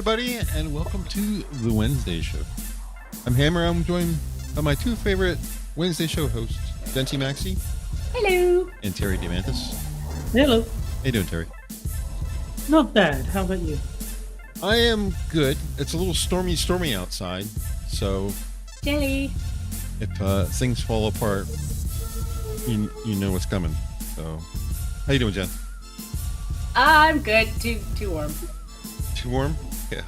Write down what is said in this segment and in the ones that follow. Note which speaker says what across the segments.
Speaker 1: everybody, and welcome to the Wednesday show. I'm Hammer. I'm joined by my two favorite Wednesday show hosts, Venti Maxi.
Speaker 2: Hello.
Speaker 1: And Terry Diamantis.
Speaker 3: Hello.
Speaker 1: How you doing, Terry?
Speaker 3: Not bad. How about you?
Speaker 1: I am good. It's a little stormy outside, so
Speaker 2: Jelly.
Speaker 1: if things fall apart, you know what's coming. So, how you doing, Jen?
Speaker 2: I'm good. Too warm.
Speaker 1: Too warm? Yeah.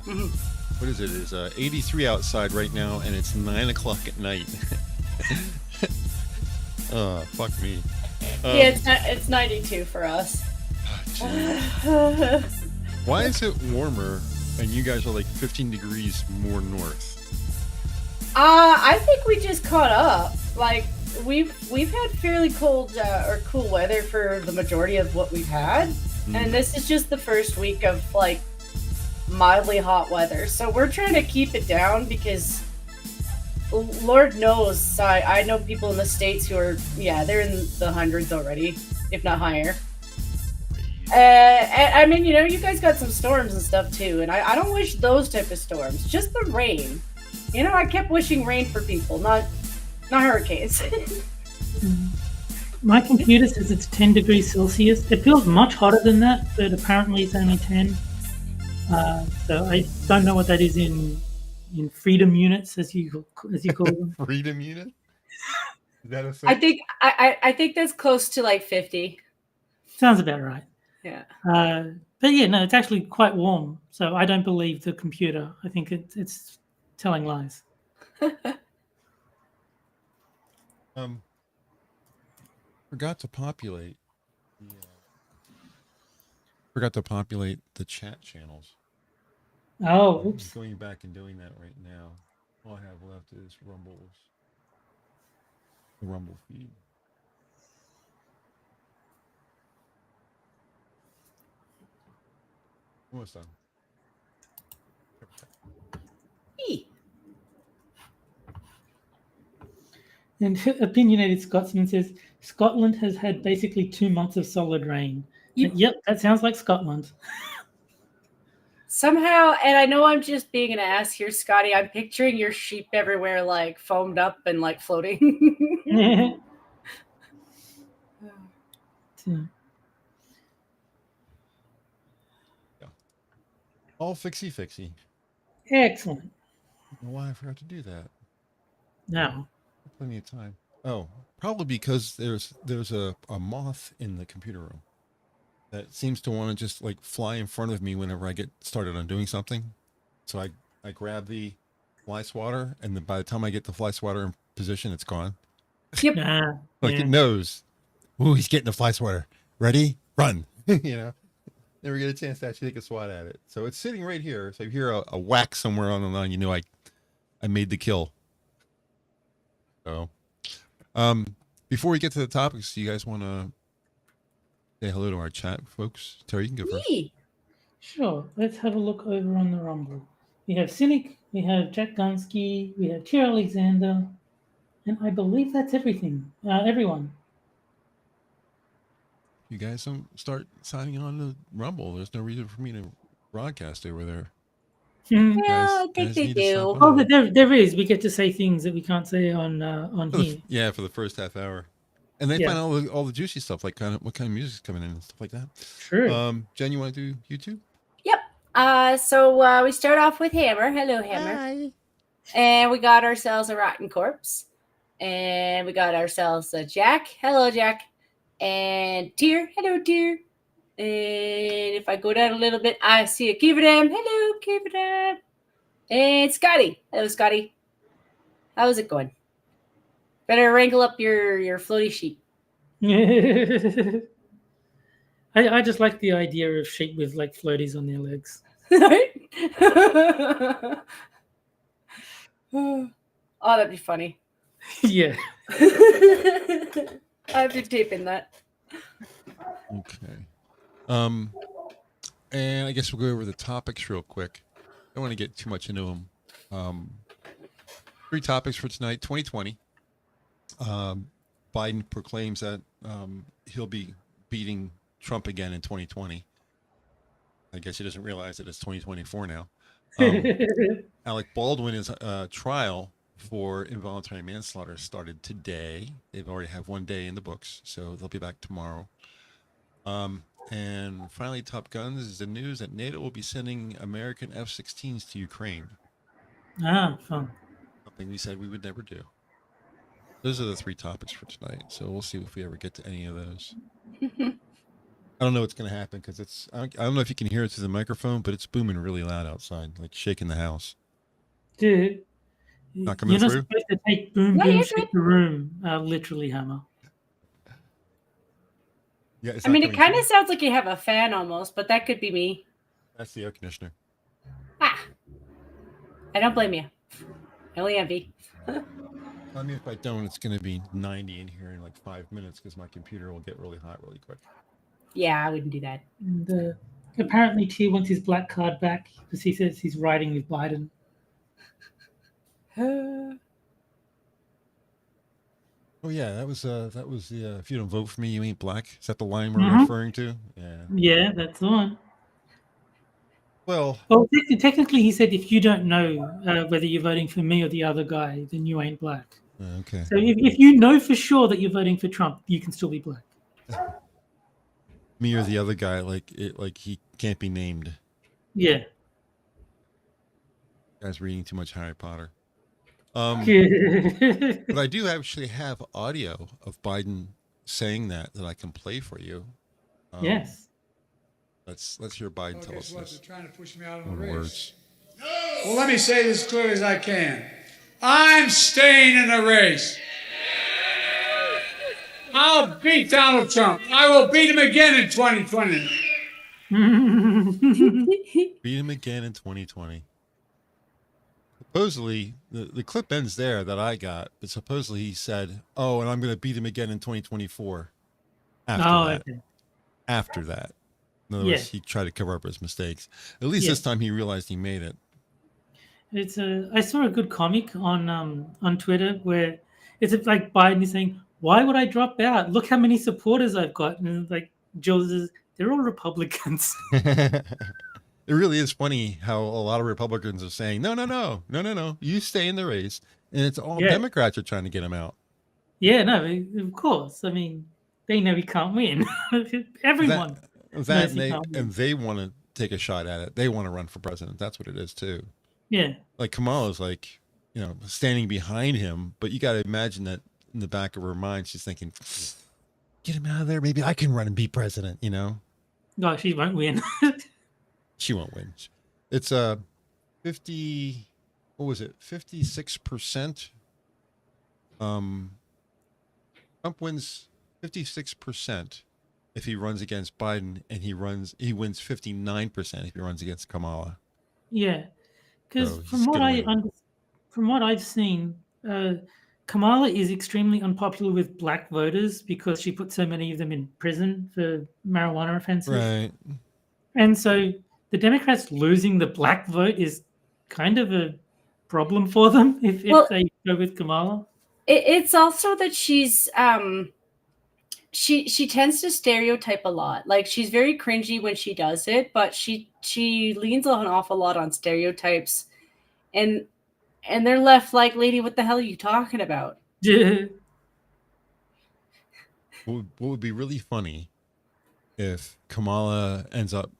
Speaker 1: What is it? It's 83 outside right now, and it's 9 o'clock at night. Fuck me.
Speaker 2: Yeah, it's 92 for us.
Speaker 1: Why is it warmer and you guys are like 15 degrees more north?
Speaker 2: I think we just caught up. Like we've had fairly cold or cool weather for the majority of what we've had, and this is just the first week of like mildly hot weather. So we're trying to keep it down because Lord knows I know people in the States who are they're in the hundreds already, if not higher. I mean, you know, you guys got some storms and stuff too, and I don't wish those type of storms. Just the rain. You know, I kept wishing rain for people, not hurricanes.
Speaker 3: My computer says it's 10 degrees Celsius. It feels much hotter than that, but apparently it's only 10. So I don't know what that is in freedom units, as you call them.
Speaker 1: Freedom unit? Is that a thing?
Speaker 2: I think that's close to like 50.
Speaker 3: Sounds about right.
Speaker 2: Yeah.
Speaker 3: But yeah, no, it's actually quite warm. So I don't believe the computer. I think it's telling lies.
Speaker 1: Forgot to populate the chat channels.
Speaker 3: Oh, oops.
Speaker 1: I'm going back and doing that right now. All I have left is the Rumble feed. Almost done.
Speaker 3: And Opinionated Scotsman says Scotland has had basically 2 months of solid rain. Yep, that sounds like Scotland.
Speaker 2: Somehow, and I know I'm just being an ass here, Scotty, I'm picturing your sheep everywhere, like foamed up and like floating.
Speaker 3: Yeah.
Speaker 1: All fixie.
Speaker 3: Excellent.
Speaker 1: I don't know why I forgot to do that.
Speaker 3: No.
Speaker 1: Plenty of time. Oh, probably because there's a moth in the computer room that seems to want to just like fly in front of me whenever I get started on doing something. So I grab the fly swatter, and then by the time I get the fly swatter in position, it's gone.
Speaker 2: Yep.
Speaker 1: It knows. Ooh, he's getting the fly swatter. Ready? Run. You know. Never get a chance to actually take a swat at it. So it's sitting right here. So if you hear a whack somewhere on the line, you know I made the kill. So before we get to the topics, do you guys want to say hello to our chat folks? Terry, you can go first.
Speaker 3: Sure. Let's have a look over on the Rumble. We have Cynic, we have Jack Gunsky, we have Chair Alexander, and I believe that's everything. Everyone.
Speaker 1: You guys don't start signing on to Rumble. There's no reason for me to broadcast over there.
Speaker 2: Yeah, I think they do.
Speaker 3: Oh, but there is. We get to say things that we can't say on here.
Speaker 1: Yeah, for the first half hour, and they find out all the juicy stuff, like what kind of music's coming in and stuff like that.
Speaker 3: Sure.
Speaker 1: Jen, you want to do YouTube?
Speaker 2: Yep. So we start off with Hammer. Hello, Hammer.
Speaker 1: Hi.
Speaker 2: And we got ourselves a rotten corpse, and we got ourselves a Jack. Hello, Jack. And Deer. Hello, Deer. And if I go down a little bit, I see a Kivadam. Hello, Kivadam. And Scotty. Hello, Scotty. How's it going? Better wrangle up your floaty sheep.
Speaker 3: I just like the idea of sheep with like floaties on their legs.
Speaker 2: Oh, that'd be funny.
Speaker 3: Yeah.
Speaker 2: I've been taping that.
Speaker 1: Okay. And I guess we'll go over the topics real quick. I don't want to get too much into them. 3 topics for tonight. 2020. Biden proclaims that he'll be beating Trump again in 2020. I guess he doesn't realize that it's 2024 now. Alec Baldwin trial for involuntary manslaughter started today. They've already have 1 day in the books, so they'll be back tomorrow. And finally, Top Guns is the news that NATO will be sending American F-16s to Ukraine.
Speaker 3: Fun.
Speaker 1: Something we said we would never do. Those are the 3 topics for tonight. So we'll see if we ever get to any of those. I don't know what's going to happen because it's, I don't know if you can hear it through the microphone, but it's booming really loud outside, like shaking the house.
Speaker 3: Dude,
Speaker 1: Not coming
Speaker 3: you're not
Speaker 1: through?
Speaker 3: supposed to take boom,
Speaker 2: No,
Speaker 3: boom,
Speaker 2: you're
Speaker 3: shake the room, literally, Hammer.
Speaker 1: Yeah, it's
Speaker 2: I
Speaker 1: not
Speaker 2: mean, it
Speaker 1: coming
Speaker 2: kind
Speaker 1: through.
Speaker 2: of sounds like you have a fan almost, but that could be me.
Speaker 1: That's the air conditioner.
Speaker 2: Ah, I don't blame you. I only envy.
Speaker 1: I mean, if I don't, it's going to be 90 in here in like 5 minutes because my computer will get really hot really quick.
Speaker 2: Yeah, I wouldn't do that.
Speaker 3: And apparently, T wants his black card back because he says he's riding with Biden.
Speaker 1: Oh yeah, that was the if you don't vote for me, you ain't black. Is that the line we're
Speaker 3: Mhm.
Speaker 1: referring to? Yeah.
Speaker 3: Yeah, that's the one.
Speaker 1: Well,
Speaker 3: Well, technically, he said if you don't know whether you're voting for me or the other guy, then you ain't black.
Speaker 1: okay.
Speaker 3: So if you know for sure that you're voting for Trump, you can still be black.
Speaker 1: Me or the other guy, like he can't be named.
Speaker 3: Yeah.
Speaker 1: Guy's reading too much Harry Potter.
Speaker 3: Yeah.
Speaker 1: But I do actually have audio of Biden saying that I can play for you.
Speaker 3: Yes.
Speaker 1: Let's hear Biden tell us
Speaker 4: They're
Speaker 1: this.
Speaker 4: trying to push me out of the
Speaker 1: In
Speaker 4: race.
Speaker 1: words.
Speaker 4: Well, let me say this as clearly as I can. I'm staying in the race. I'll beat Donald Trump. I will beat him again in 2020.
Speaker 1: Beat him again in 2020. Supposedly, the clip ends there that I got, but supposedly he said, "Oh, and I'm going to beat him again in 2024." After that. In other words, he tried to cover up his mistakes. At least this time he realized he made it.
Speaker 3: It's I saw a good comic on Twitter where it's like Biden is saying, "Why would I drop out? Look how many supporters I've got." And like Joe says, "They're all Republicans."
Speaker 1: It really is funny how a lot of Republicans are saying, no, you stay in the race. And it's all Democrats are trying to get him out.
Speaker 3: Yeah, no, of course. I mean, they know he can't win. Everyone.
Speaker 1: They want to take a shot at it. They want to run for president. That's what it is too.
Speaker 3: Yeah.
Speaker 1: Like Kamala's like, standing behind him, but you got to imagine that in the back of her mind, she's thinking, get him out of there. Maybe I can run and be president, No,
Speaker 3: she won't win.
Speaker 1: She won't win. It's 50. What was it? 56%. Trump wins 56% if he runs against Biden, and he wins 59% if he runs against Kamala.
Speaker 3: Yeah, because
Speaker 1: So
Speaker 3: from what I've seen, Kamala is extremely unpopular with black voters because she put so many of them in prison for marijuana offenses.
Speaker 1: Right.
Speaker 3: And so the Democrats losing the black vote is kind of a problem for them if they go with Kamala.
Speaker 2: It's also that she's she tends to stereotype a lot. Like she's very cringy when she does it, but she leans an awful lot on stereotypes, and they're left like, lady, what the hell are you talking about?
Speaker 1: What would be really funny if Kamala ends up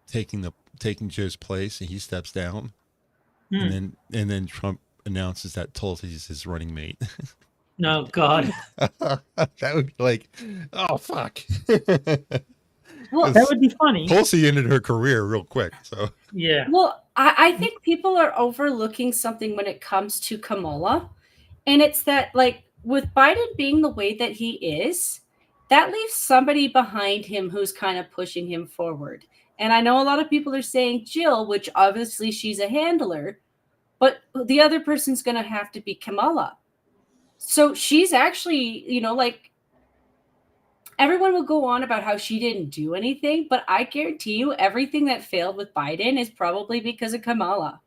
Speaker 1: taking Joe's place and he steps down, and then Trump announces that Tulsi's his running mate.
Speaker 3: No, God.
Speaker 1: That would be like, oh fuck.
Speaker 3: Well, that would be funny.
Speaker 1: Tulsi ended her career real quick, so
Speaker 3: yeah.
Speaker 2: Well, I think people are overlooking something when it comes to Kamala, and it's that, like, with Biden being the way that he is, that leaves somebody behind him who's kind of pushing him forward. And I know a lot of people are saying Jill, which obviously she's a handler, but the other person's going to have to be Kamala. So she's actually, like, everyone will go on about how she didn't do anything, but I guarantee you everything that failed with Biden is probably because of Kamala.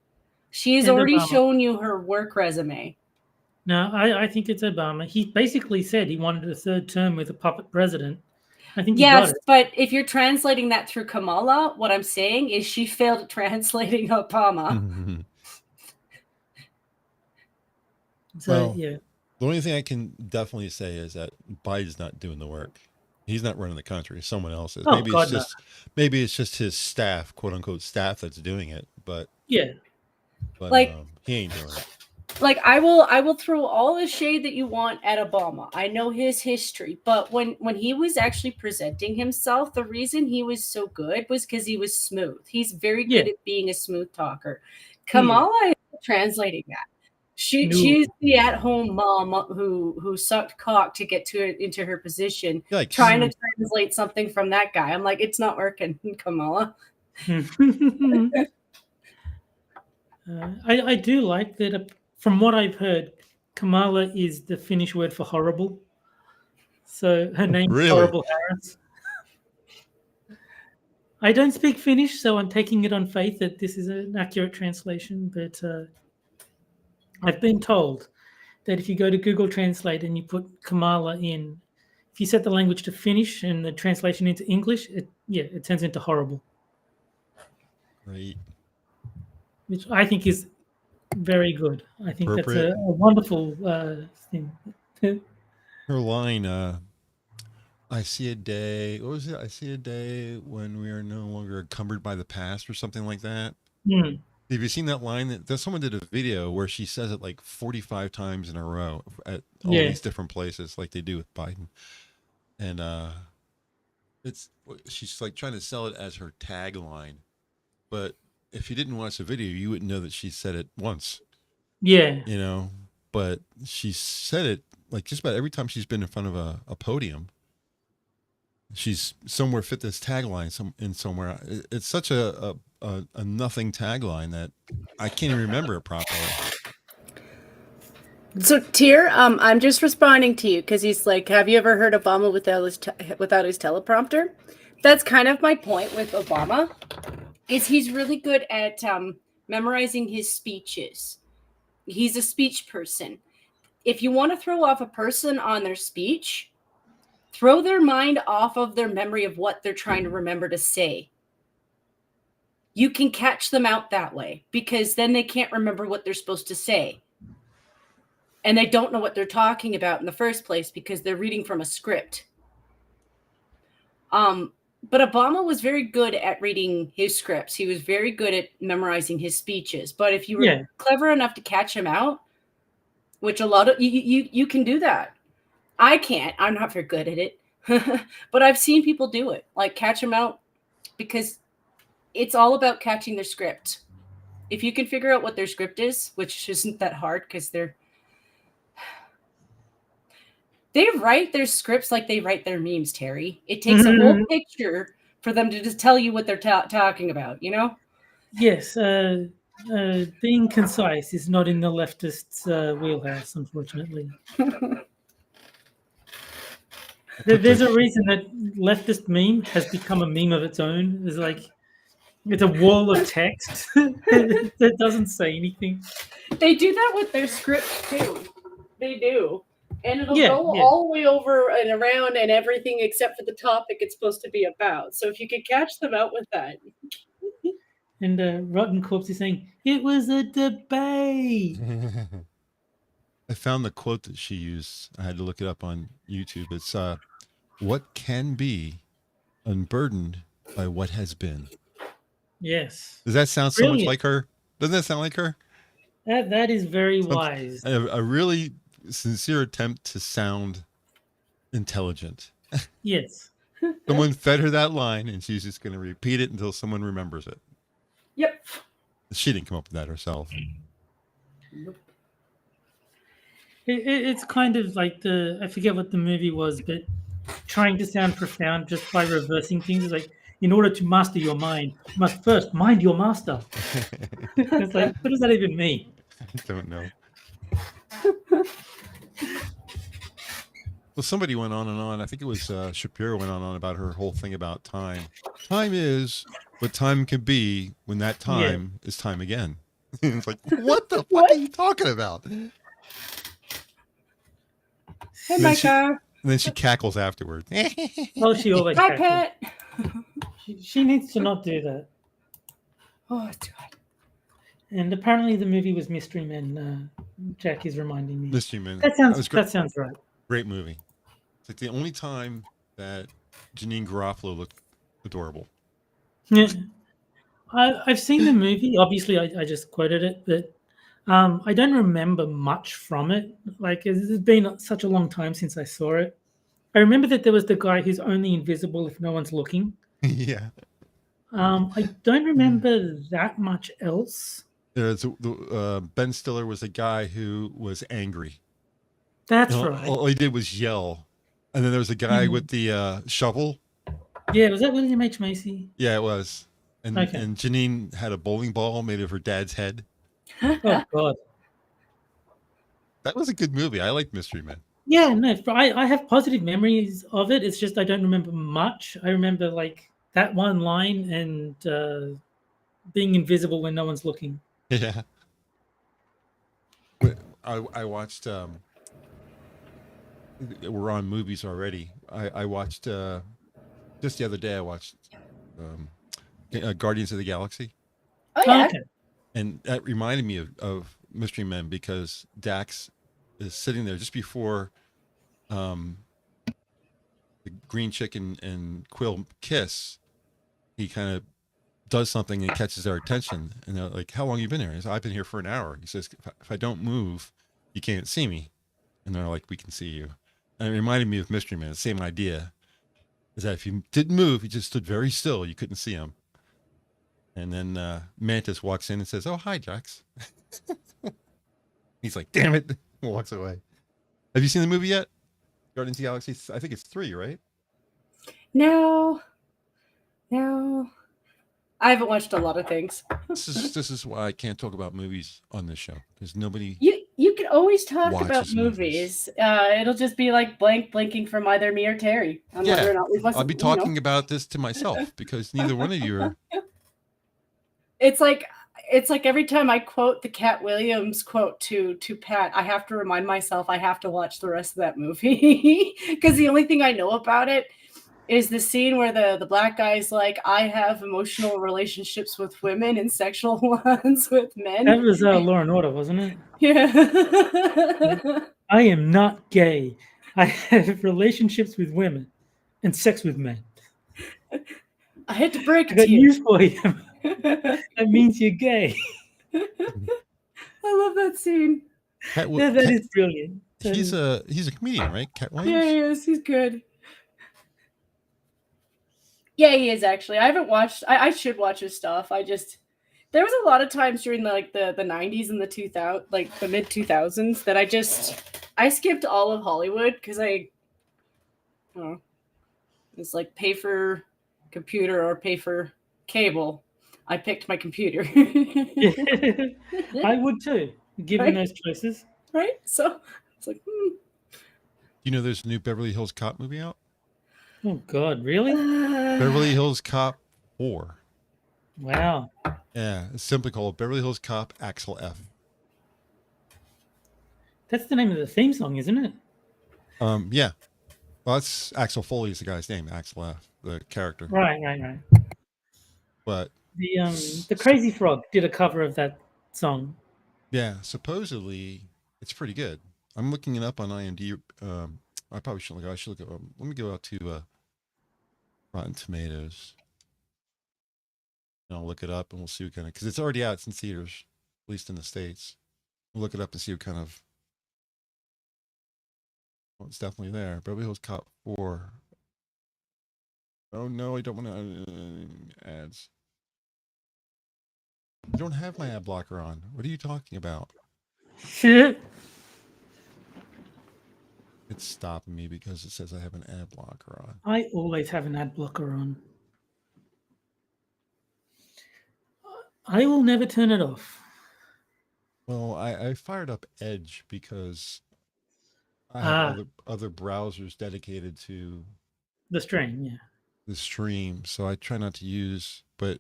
Speaker 2: She has already shown you her work resume.
Speaker 3: No, I think it's Obama. He basically said he wanted a third term with a puppet president. I think you
Speaker 2: Yes,
Speaker 3: got it.
Speaker 2: but if you're translating that through Kamala, what I'm saying is she failed at translating Obama.
Speaker 3: So
Speaker 1: Well,
Speaker 3: yeah,
Speaker 1: the only thing I can definitely say is that Biden's not doing the work. He's not running the country. Someone else is.
Speaker 3: oh God, no.
Speaker 1: Maybe it's just his staff, quote unquote staff, that's doing it. But
Speaker 3: Yeah,
Speaker 2: Like-
Speaker 1: he ain't doing it.
Speaker 2: Like I will throw all the shade that you want at Obama. I know his history, but when he was actually presenting himself, the reason he was so good was because he was smooth. He's very good
Speaker 3: Yeah.
Speaker 2: at being a smooth talker. Kamala is translating that.
Speaker 3: No.
Speaker 2: She's the at-home mom who sucked cock to get into her position,
Speaker 1: Yikes.
Speaker 2: trying to translate something from that guy. I'm like, it's not working, Kamala.
Speaker 3: I do like that. From what I've heard, Kamala is the Finnish word for horrible. So her name's
Speaker 1: Really?
Speaker 3: Horrible Harris. I don't speak Finnish, so I'm taking it on faith that this is an accurate translation. But I've been told that if you go to Google Translate and you put Kamala in, if you set the language to Finnish and the translation into English, it turns into horrible.
Speaker 1: Right.
Speaker 3: Which I think is very good. I think that's
Speaker 1: Appropriate.
Speaker 3: a wonderful thing.
Speaker 1: Her line, I see a day. What was it? I see a day when we are no longer encumbered by the past, or something like that.
Speaker 3: Hmm.
Speaker 1: Have you seen that line? Someone did a video where she says it like 45 times in a row at all these different places, like they do with Biden. And she's like trying to sell it as her tagline, but if you didn't watch the video, you wouldn't know that she said it once.
Speaker 3: Yeah.
Speaker 1: You know, but she said it like just about every time she's been in front of a podium. She's somewhere fit this tagline somewhere. It's such a nothing tagline that I can't even remember it properly.
Speaker 2: So THUR, I'm just responding to you because he's like, have you ever heard Obama without his teleprompter? That's kind of my point with Obama, is he's really good at memorizing his speeches. He's a speech person. If you want to throw off a person on their speech, throw their mind off of their memory of what they're trying to remember to say. You can catch them out that way, because then they can't remember what they're supposed to say. And they don't know what they're talking about in the first place because they're reading from a script. But Obama was very good at reading his scripts. He was very good at memorizing his speeches. But if you were clever enough to catch him out, which a lot of you can do that. I can't. I'm not very good at it. But I've seen people do it, like catch them out, because it's all about catching their script. If you can figure out what their script is, which isn't that hard because they write their scripts like they write their memes, Terry. It takes a whole picture for them to just tell you what they're talking about, you know?
Speaker 3: Yes. Being concise is not in the leftists' wheelhouse, unfortunately. There's a reason that leftist meme has become a meme of its own. It's a wall of text that doesn't say anything.
Speaker 2: They do that with their scripts too. They do. And it'll go all the way over and around and everything except for the topic it's supposed to be about. So if you could catch them out with that.
Speaker 3: And Rotten Corpse is saying, it was a debate.
Speaker 1: I found the quote that she used. I had to look it up on YouTube. It's, what can be unburdened by what has been.
Speaker 3: Yes.
Speaker 1: Does that sound so much like her? Doesn't that sound like her?
Speaker 3: That is very wise.
Speaker 1: A really sincere attempt to sound intelligent.
Speaker 3: Yes.
Speaker 1: Someone fed her that line, and she's just going to repeat it until someone remembers it.
Speaker 2: Yep.
Speaker 1: She didn't come up with that herself.
Speaker 3: It's kind of like I forget what the movie was, but trying to sound profound just by reversing things. It's like, in order to master your mind, you must first mind your master. It's like, what does that even mean?
Speaker 1: I don't know. Well, somebody went on and on. I think it was Shapiro went on and on about her whole thing about time. Time is what time can be when that time is time again. It's like, what the fuck are you talking about?
Speaker 2: Hey, Micah.
Speaker 1: And then she cackles afterward.
Speaker 3: Well, she always
Speaker 2: Hi,
Speaker 3: cackles.
Speaker 2: Pat.
Speaker 3: She needs to not do that.
Speaker 2: Oh, it's good.
Speaker 3: And apparently the movie was Mystery Men. Jack is reminding me.
Speaker 1: Mystery Men.
Speaker 3: That sounds right.
Speaker 1: Great movie. It's like the only time that Janine Garofalo looked adorable.
Speaker 3: Yeah. I've seen the movie. Obviously, I just quoted it, but I don't remember much from it. Like, it's been such a long time since I saw it. I remember that there was the guy who's only invisible if no one's looking.
Speaker 1: Yeah.
Speaker 3: I don't remember that much else.
Speaker 1: There's Ben Stiller was a guy who was angry.
Speaker 3: That's right.
Speaker 1: All he did was yell. And then there was a guy with the shovel.
Speaker 3: Yeah, was that William H. Macy?
Speaker 1: Yeah, it was. And
Speaker 3: Okay.
Speaker 1: and Janine had a bowling ball made of her dad's head.
Speaker 3: Oh, God.
Speaker 1: That was a good movie. I like Mystery Men.
Speaker 3: Yeah, no, I have positive memories of it. It's just I don't remember much. I remember like that one line and being invisible when no one's looking.
Speaker 1: Yeah. I watched we're on movies already. I watched just the other day I watched Guardians of the Galaxy.
Speaker 2: Oh, yeah.
Speaker 3: Okay.
Speaker 1: And that reminded me of Mystery Men because Dax is sitting there just before the green chicken and Quill kiss. He kind of does something and catches their attention. And they're like, how long have you been here? He says, I've been here for an hour. He says, if I don't move, you can't see me. And they're like, we can see you. And it reminded me of Mystery Man. The same idea is that if you didn't move, you just stood very still, you couldn't see him. And then Mantis walks in and says, oh, hi, Jax. He's like, damn it. Walks away. Have you seen the movie yet? Guardians of the Galaxy? I think it's 3, right?
Speaker 2: No. I haven't watched a lot of things.
Speaker 1: This is why I can't talk about movies on this show. There's nobody.
Speaker 2: You can always talk about
Speaker 1: Watches
Speaker 2: movies. It'll just be like blinking from either me or Terry on whether or not we must.
Speaker 1: I'll be talking about this to myself because neither one of you are.
Speaker 2: It's like every time I quote the Cat Williams quote to Pat, I have to remind myself I have to watch the rest of that movie because the only thing I know about it is the scene where the black guy's like, I have emotional relationships with women and sexual ones with men.
Speaker 3: That was Law and Order, wasn't it?
Speaker 2: Yeah.
Speaker 3: I am not gay. I have relationships with women and sex with men.
Speaker 2: I had to break
Speaker 3: I
Speaker 2: it
Speaker 3: got
Speaker 2: to you.
Speaker 3: news for you. That means you're gay.
Speaker 2: I love that scene.
Speaker 1: Cat,
Speaker 3: Yeah, that is brilliant.
Speaker 1: He's a comedian, right? Cat Williams?
Speaker 2: Yeah, he is. He's good. Yeah, he is actually. I haven't watched. I should watch his stuff. There was a lot of times during the 90s and the 2000, like the mid 2000s, that I skipped all of Hollywood because it's like pay for computer or pay for cable. I picked my computer.
Speaker 3: I would too, given those choices.
Speaker 2: Right? So it's like,
Speaker 1: You know, there's a new Beverly Hills Cop movie out.
Speaker 3: Oh God, really?
Speaker 1: Beverly Hills Cop 4.
Speaker 3: Wow.
Speaker 1: Yeah, it's simply called Beverly Hills Cop Axel F.
Speaker 3: That's the name of the theme song, isn't it?
Speaker 1: Yeah. Well, that's Axel Foley is the guy's name, Axel F, the character.
Speaker 3: Right.
Speaker 1: But
Speaker 3: the Crazy Frog did a cover of that song.
Speaker 1: yeah, supposedly it's pretty good. I'm looking it up on IMDb. I probably shouldn't look. I should look. Let me go out to Rotten Tomatoes. And I'll look it up and we'll see what kind of, because it's already out. It's in theaters, at least in the States. We'll look it up and see what kind of. Well, it's definitely there. Beverly Hills Cop 4. Oh no, I don't want to ads. I don't have my ad blocker on. What are you talking about?
Speaker 3: Shit.
Speaker 1: It's stopping me because it says I have an ad blocker on.
Speaker 3: I always have an ad blocker on. I will never turn it off.
Speaker 1: Well, I fired up Edge because I have other browsers dedicated to
Speaker 3: the stream, yeah.
Speaker 1: The stream, so I try not to use, but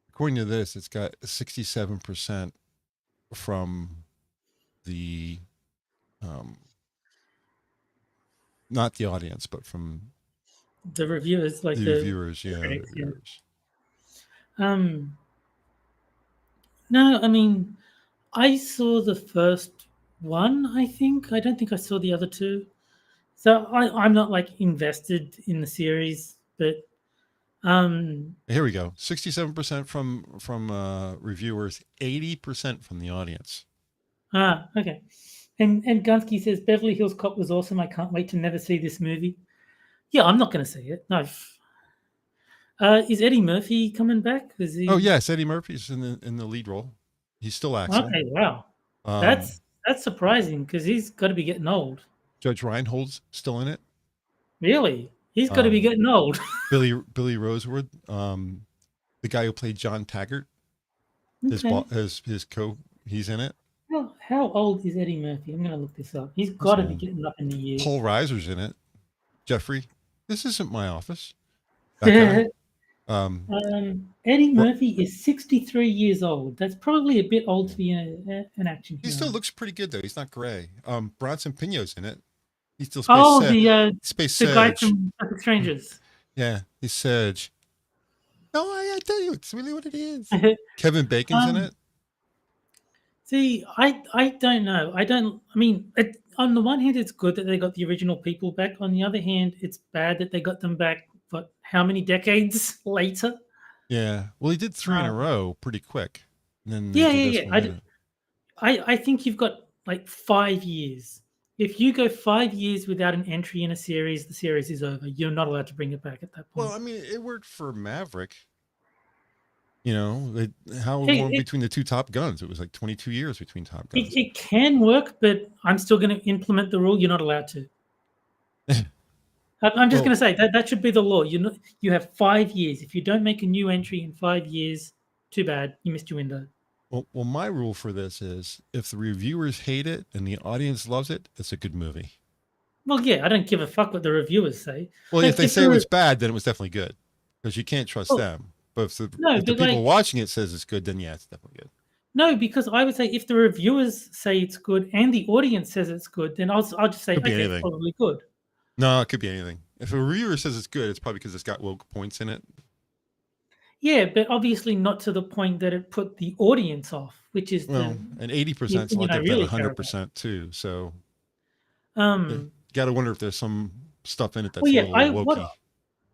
Speaker 1: according to this, it's got 67% from the not the audience, but from
Speaker 3: The reviewers, like
Speaker 1: the reviewers.
Speaker 3: the
Speaker 1: Yeah,
Speaker 3: critics, yeah.
Speaker 1: reviewers.
Speaker 3: No, I mean, I saw the first one, I think. I don't think I saw the other two. So I'm not like invested in the series, but
Speaker 1: Here we go. 67% from reviewers, 80% from the audience.
Speaker 3: Okay. And Gunsky says Beverly Hills Cop was awesome. I can't wait to never see this movie. Yeah, I'm not going to see it. No. Is Eddie Murphy coming back? Is he...
Speaker 1: Oh yes, Eddie Murphy's in the lead role. He's still Axel.
Speaker 3: Okay, wow. That's surprising because he's got to be getting old.
Speaker 1: Judge Reinhold's still in it.
Speaker 3: Really? He's got to be getting old.
Speaker 1: Billy Rosewood, the guy who played John Taggart, his co, he's in it.
Speaker 3: How old is Eddie Murphy? I'm going to look this up. He's got to be getting up in the years.
Speaker 1: Paul Reiser's in it. Jeffrey, this isn't my office. That guy.
Speaker 3: Eddie Murphy is 63 years old. That's probably a bit old to be an action hero.
Speaker 1: He still looks pretty good though. He's not gray. Bronson Pinot's in it. He's still Space
Speaker 3: the guy
Speaker 1: Sedge.
Speaker 3: from Perfect Strangers.
Speaker 1: Yeah, he's Sedge. No, I tell you, it's really what it is. Kevin Bacon's in it.
Speaker 3: See, I don't know. On the one hand, it's good that they got the original people back. On the other hand, it's bad that they got them back, but how many decades later?
Speaker 1: Yeah. Well, he did 3 in a row pretty quick. And then
Speaker 3: I think you've got like 5 years. If you go 5 years without an entry in a series, the series is over. You're not allowed to bring it back at that point.
Speaker 1: Well, I mean, it worked for Maverick. You know, how long between the two Top Guns? It was like 22 years between Top Guns.
Speaker 3: It can work, but I'm still going to implement the rule. You're not allowed to. I'm just going to say that should be the law. You have 5 years. If you don't make a new entry in 5 years, too bad. You missed your window.
Speaker 1: Well, my rule for this is if the reviewers hate it and the audience loves it, it's a good movie.
Speaker 3: Well, yeah, I don't give a fuck what the reviewers say.
Speaker 1: Well, if they say it was bad, then it was definitely good because you can't trust them. But if the people watching it says it's good, then yeah, it's definitely good.
Speaker 3: No, because I would say if the reviewers say it's good and the audience says it's good, then I'll just say, okay, it's probably good.
Speaker 1: No, it could be anything. If a reviewer says it's good, it's probably because it's got woke points in it.
Speaker 3: Yeah, but obviously not to the point that it put the audience off, which is
Speaker 1: and 80% selective really 100% too. So you got to wonder if there's some stuff in it that's a little wokey.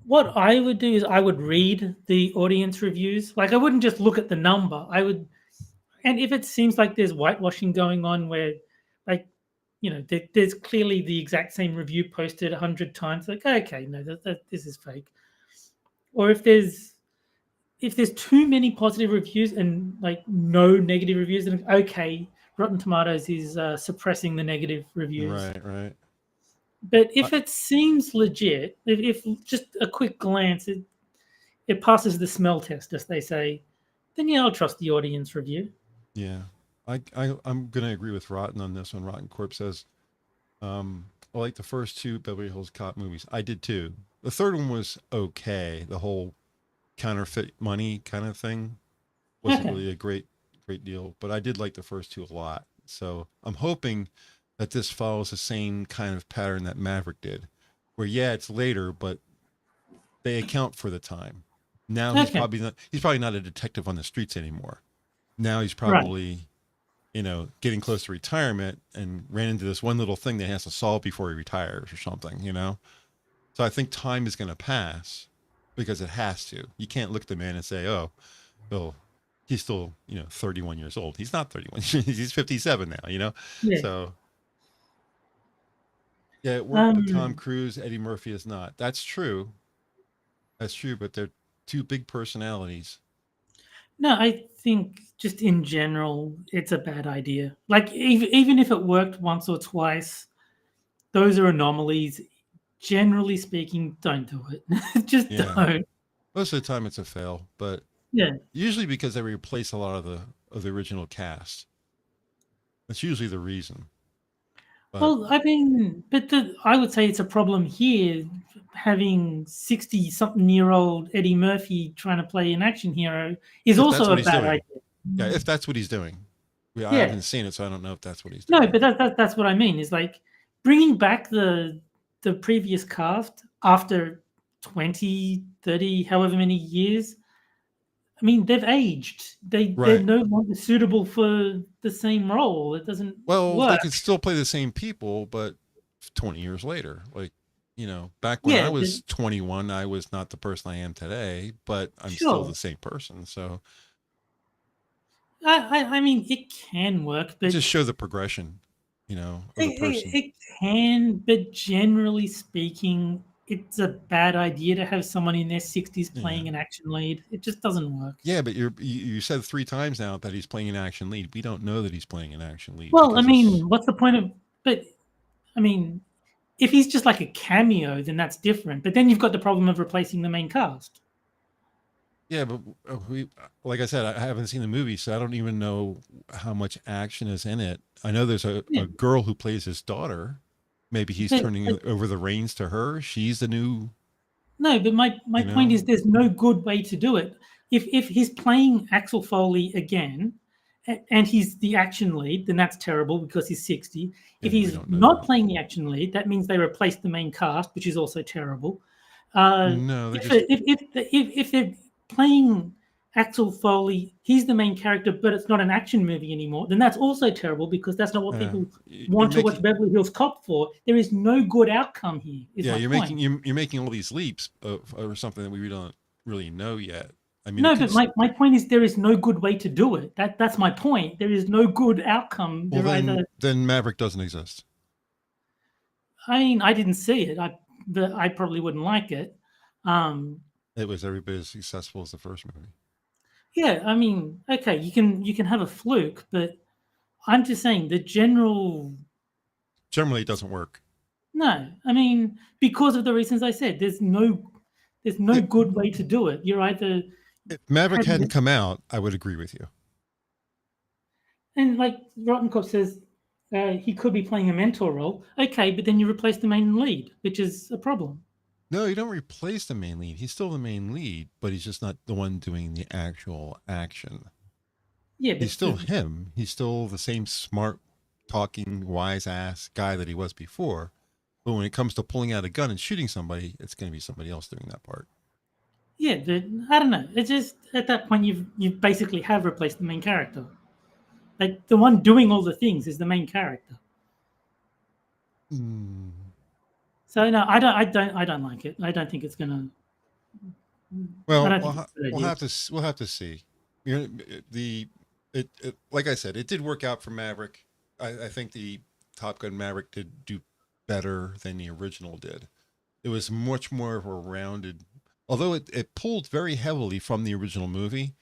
Speaker 3: What I would do is I would read the audience reviews. Like I wouldn't just look at the number. And if it seems like there's whitewashing going on where, like, there's clearly the exact same review posted 100 times, like, okay, no, this is fake. Or if there's too many positive reviews and like no negative reviews, then okay, Rotten Tomatoes is suppressing the negative reviews.
Speaker 1: Right.
Speaker 3: But if it seems legit, if just a quick glance, it passes the smell test, as they say, then yeah, I'll trust the audience review.
Speaker 1: Yeah, I'm going to agree with Rotten on this one. Rotten Corp says, I like the first 2 Beverly Hills Cop movies. I did too. The third one was okay. The whole counterfeit money kind of thing wasn't really a great deal, but I did like the first 2 a lot. So I'm hoping that this follows the same kind of pattern that Maverick did, where it's later, but they account for the time. Now he's probably not a detective on the streets anymore. Now he's probably, getting close to retirement and ran into this one little thing that he has to solve before he retires or something, So I think time is going to pass because it has to. You can't look at the man and say, oh, Bill, he's still, 31 years old. He's not 31. He's 57 now,
Speaker 3: Yeah.
Speaker 1: So yeah, it worked with Tom Cruise. Eddie Murphy is not. That's true. But they're 2 big personalities.
Speaker 3: No, I think just in general, it's a bad idea. Like even if it worked once or twice, those are anomalies. Generally speaking, don't do it. Just don't.
Speaker 1: Most of the time, it's a fail, but usually because they replace a lot of the original cast. That's usually the reason. But,
Speaker 3: well, I mean, I would say it's a problem here, having 60-something-year-old Eddie Murphy trying to play an action hero is also a bad idea.
Speaker 1: Yeah, if that's what he's doing. I haven't seen it, so I don't know if that's what he's doing.
Speaker 3: No, but that's what I mean. Is like bringing back the the previous cast, after 20, 30, however many years, I mean, they've aged. They're
Speaker 1: Right.
Speaker 3: no longer suitable for the same role. It doesn't
Speaker 1: Well,
Speaker 3: work.
Speaker 1: they could still play the same people, but 20 years later, like, back when I was 21, I was not the person I am today, but I'm still the same person. So
Speaker 3: I mean, it can work, but
Speaker 1: just show the progression, of the person.
Speaker 3: it can, but generally speaking, it's a bad idea to have someone in their 60s playing an action lead. It just doesn't work.
Speaker 1: Yeah, but you said 3 times now that he's playing an action lead. We don't know that he's playing an action lead.
Speaker 3: Well, I mean, what's the point of? But I mean, if he's just like a cameo, then that's different. But then you've got the problem of replacing the main cast.
Speaker 1: Yeah, but like I said, I haven't seen the movie, so I don't even know how much action is in it. I know there's a girl who plays his daughter. Maybe he's turning over the reins to her. She's the new.
Speaker 3: No, but my point is there's no good way to do it. If he's playing Axel Foley again, and he's the action lead, then that's terrible because he's 60. If he's not playing the action lead, that means they replaced the main cast, which is also terrible.
Speaker 1: No,
Speaker 3: if they're playing Axel Foley, he's the main character, but it's not an action movie anymore, then that's also terrible because that's not what people want to watch Beverly Hills Cop for. There is no good outcome here. You're
Speaker 1: making all these leaps or something that we don't really know yet. I mean,
Speaker 3: no, but my point is there is no good way to do it. That's my point. There is no good outcome.
Speaker 1: Well, then Maverick doesn't exist.
Speaker 3: I mean, I didn't see it. I probably wouldn't like it.
Speaker 1: It was every bit as successful as the first movie.
Speaker 3: Yeah, I mean, okay, you can have a fluke, but I'm just saying
Speaker 1: generally it doesn't work.
Speaker 3: No, I mean, because of the reasons I said, there's no good way to do it. You're either
Speaker 1: if Maverick hadn't come out, I would agree with you.
Speaker 3: And like Rottenkopf says, he could be playing a mentor role. Okay, but then you replace the main lead, which is a problem.
Speaker 1: No, you don't replace the main lead. He's still the main lead, but he's just not the one doing the actual action.
Speaker 3: Yeah, but
Speaker 1: he's still him. He's still the same smart, talking, wise ass guy that he was before. But when it comes to pulling out a gun and shooting somebody, it's going to be somebody else doing that part.
Speaker 3: Yeah, but I don't know. It's just at that point you basically have replaced the main character. Like the one doing all the things is the main character. So no, I don't like it. I don't think it's gonna.
Speaker 1: Well, we'll have to see. Like I said, it did work out for Maverick. I think the Top Gun Maverick did do better than the original did. It was much more of a rounded, although it pulled very heavily from the original movie.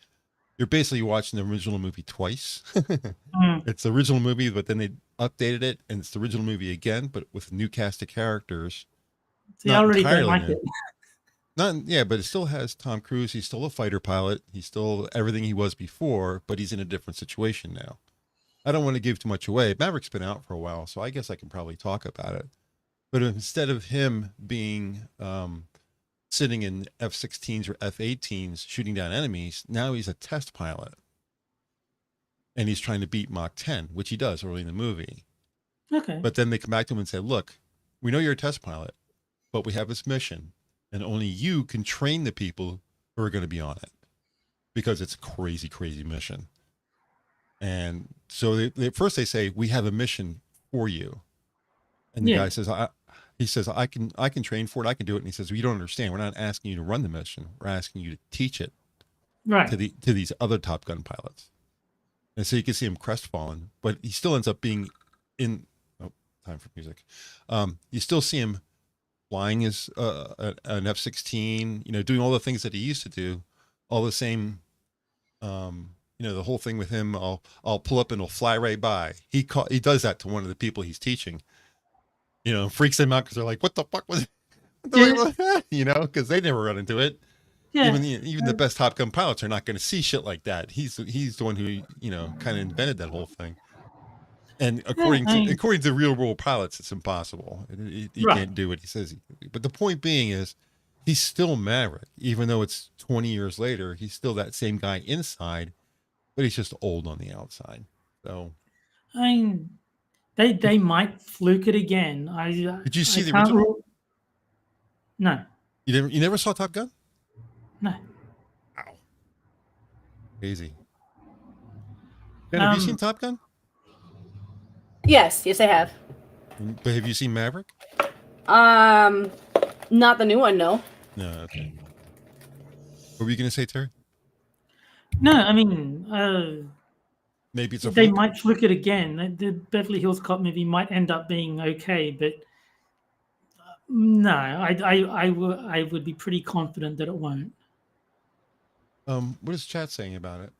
Speaker 1: You're basically watching the original movie twice. It's the original movie, but then they updated it, and it's the original movie again, but with a new cast of characters.
Speaker 3: See, I already don't like it.
Speaker 1: But it still has Tom Cruise. He's still a fighter pilot. He's still everything he was before, but he's in a different situation now. I don't want to give too much away. Maverick's been out for a while, so I guess I can probably talk about it. But instead of him being sitting in F-16s or F-18s shooting down enemies, now he's a test pilot. And he's trying to beat Mach 10, which he does early in the movie.
Speaker 3: Okay.
Speaker 1: But then they come back to him and say, look, we know you're a test pilot, but we have this mission, and only you can train the people who are going to be on it because it's a crazy, crazy mission. And so first they say, we have a mission for you. And the guy says, I can train for it. I can do it. And he says, well, you don't understand. We're not asking you to run the mission. We're asking you to teach it to these other Top Gun pilots. And so you can see him crestfallen, but he still ends up being in, time for music. You still see him flying as an F-16, doing all the things that he used to do, all the same, the whole thing with him, I'll pull up and he'll fly right by. He does that to one of the people he's teaching. Freaks them out because they're like, what the fuck was it? Because they never run into it. Yeah. Even the best Top Gun pilots are not going to see shit like that. He's the one who, kind of invented that whole thing. And according to real world pilots, it's impossible. He can't do what he says. But the point being is he's still Maverick, even though it's 20 years later, he's still that same guy inside, but he's just old on the outside. So,
Speaker 3: They might fluke it again.
Speaker 1: Did you see the original?
Speaker 3: No,
Speaker 1: You never saw Top Gun?
Speaker 3: no.
Speaker 1: Wow. Crazy. Ben, have you seen Top Gun?
Speaker 2: Yes, I have.
Speaker 1: But have you seen Maverick?
Speaker 2: Not the new one, no.
Speaker 1: No. Okay. What were you going to say, Terry?
Speaker 3: No, I mean,
Speaker 1: Maybe it's a
Speaker 3: they
Speaker 1: fluke?
Speaker 3: might fluke it again. The Beverly Hills Cop movie might end up being okay, but no, I would be pretty confident that it won't.
Speaker 1: What is chat saying about it?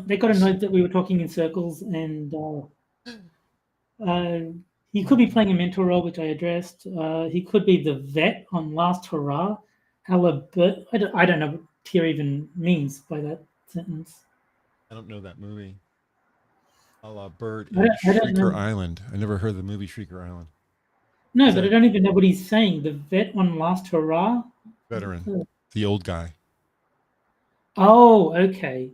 Speaker 3: They got a note that we were talking in circles, and he could be playing a mentor role, which I addressed. He could be the vet on Last Hurrah. But I don't know what tier even means by that sentence.
Speaker 1: I don't know that movie. A la Bird
Speaker 3: I
Speaker 1: in
Speaker 3: don't know.
Speaker 1: Shrieker Island. I never heard the movie Shrieker Island.
Speaker 3: No, but I don't even know what he's saying. The vet on Last Hurrah?
Speaker 1: Veteran. The old guy.
Speaker 3: Oh, okay.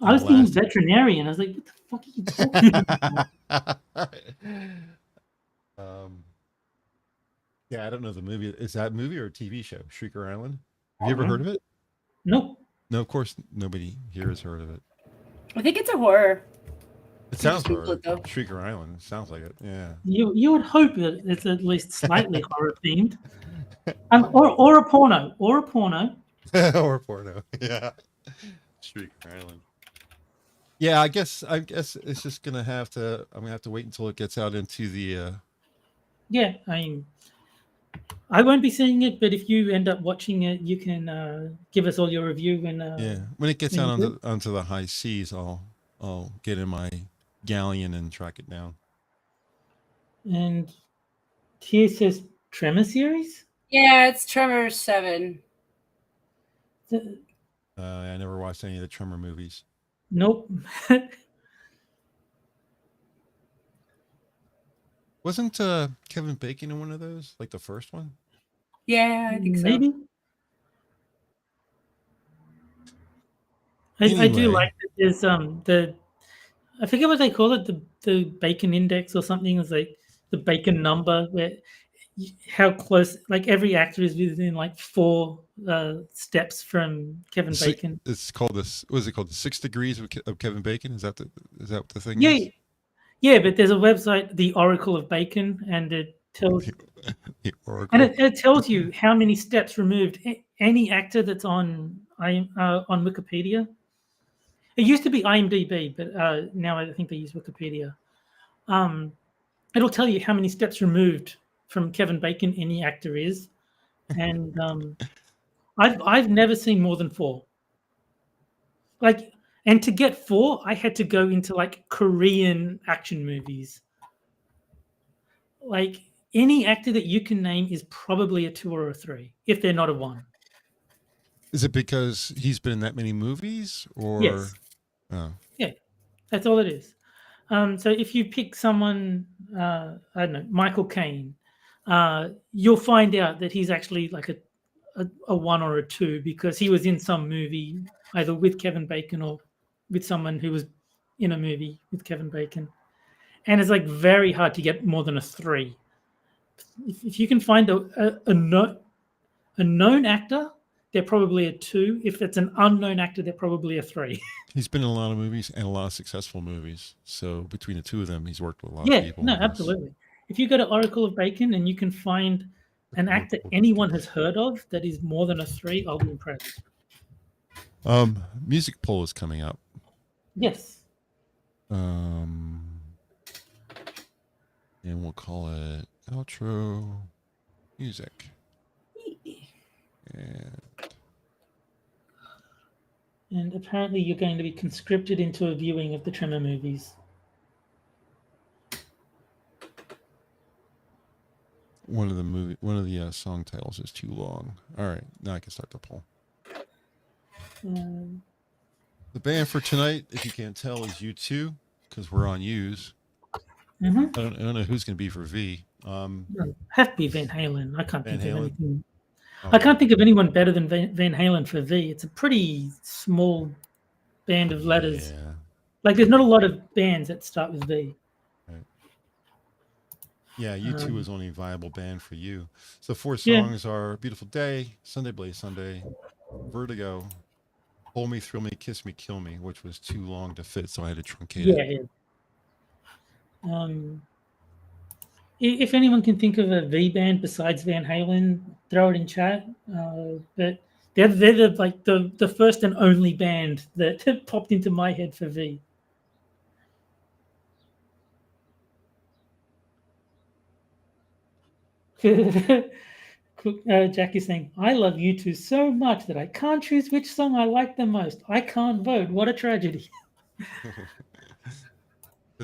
Speaker 3: I was thinking
Speaker 1: last-
Speaker 3: veterinarian. I was like, what the fuck are you talking about?
Speaker 1: Yeah, I don't know the movie. Is that a movie or a TV show? Shrieker Island? Have you ever heard of it?
Speaker 3: Nope.
Speaker 1: No, of course nobody here has heard of it.
Speaker 2: I think it's a horror.
Speaker 1: It sounds
Speaker 2: Google
Speaker 1: horror.
Speaker 2: it, though.
Speaker 1: Shrieker Island. It sounds like it. Yeah.
Speaker 3: You would hope that it's at least slightly horror themed. Or a porno. Or a porno.
Speaker 1: Or porno. Yeah. Shrieker Island. Yeah, I guess it's just gonna have to. I'm gonna have to wait until it gets out into the.
Speaker 3: Yeah, I mean, I won't be seeing it, but if you end up watching it, you can give us all your review when.
Speaker 1: Yeah, when it gets
Speaker 3: when
Speaker 1: out
Speaker 3: you
Speaker 1: onto the high seas, I'll get in my galleon and track it down.
Speaker 3: And Tia says Tremor series.
Speaker 2: Yeah, it's Tremor 7.
Speaker 1: I never watched any of the Tremor movies.
Speaker 3: Nope.
Speaker 1: Wasn't Kevin Bacon in one of those, like the first one?
Speaker 2: Yeah, I think so.
Speaker 3: Maybe. I do
Speaker 1: Anyway.
Speaker 3: like that there's I forget what they call it, the bacon index or something. It's like the bacon number, where how close, like every actor is within like 4 steps from Kevin Bacon.
Speaker 1: It's called this. What is it called? The 6 Degrees of Kevin Bacon. Is that what the thing
Speaker 3: Yeah,
Speaker 1: is?
Speaker 3: yeah, but there's a website, the Oracle of Bacon, and it tells
Speaker 1: The Oracle.
Speaker 3: and it tells you how many steps removed any actor that's on Wikipedia. It used to be IMDb, but now I think they use Wikipedia. It'll tell you how many steps removed from Kevin Bacon any actor is, and I've never seen more than 4. Like, and to get 4, I had to go into like Korean action movies. Like any actor that you can name is probably a 2 or a 3, if they're not a 1.
Speaker 1: Is it because he's been in that many movies, or?
Speaker 3: Yes.
Speaker 1: Oh.
Speaker 3: Yeah, that's all it is. So if you pick someone, I don't know, Michael Caine, you'll find out that he's actually like a 1 or a 2 because he was in some movie either with Kevin Bacon or with someone who was in a movie with Kevin Bacon. And it's like very hard to get more than a 3. If you can find a known actor, they're probably a 2. If it's an unknown actor, they're probably a 3.
Speaker 1: He's been in a lot of movies and a lot of successful movies. So between the two of them, he's worked with a lot of people.
Speaker 3: Yeah, no, absolutely. If you go to Oracle of Bacon and you can find an actor anyone has heard of that is more than a 3, I'll be impressed.
Speaker 1: Music poll is coming up.
Speaker 3: Yes.
Speaker 1: And we'll call it outro music.
Speaker 3: And apparently you're going to be conscripted into a viewing of the Tremor movies.
Speaker 1: One of the song titles is too long. All right, now I can start the poll. The band for tonight, if you can't tell, is U2 because we're on U's.
Speaker 3: Mm-hmm.
Speaker 1: I don't know who's going to be for V.
Speaker 3: Have to be Van Halen. I can't
Speaker 1: Van
Speaker 3: think of
Speaker 1: Halen?
Speaker 3: anything.
Speaker 1: Oh,
Speaker 3: I can't think of anyone better than Van Halen for V. It's a pretty small band of letters.
Speaker 1: Yeah.
Speaker 3: Like there's not a lot of bands that start with V.
Speaker 1: Right. Yeah, U2 is only a viable band for you. So 4
Speaker 3: Yeah.
Speaker 1: songs are Beautiful Day, Sunday Blaze Sunday, Vertigo, Hold Me, Thrill Me, Kiss Me, Kill Me, which was too long to fit, so I had to truncate it.
Speaker 3: Yeah. If anyone can think of a V band besides Van Halen, throw it in chat. But they're the first and only band that popped into my head for V. Jack is saying, I love U2 so much that I can't choose which song I like the most. I can't vote. What a tragedy.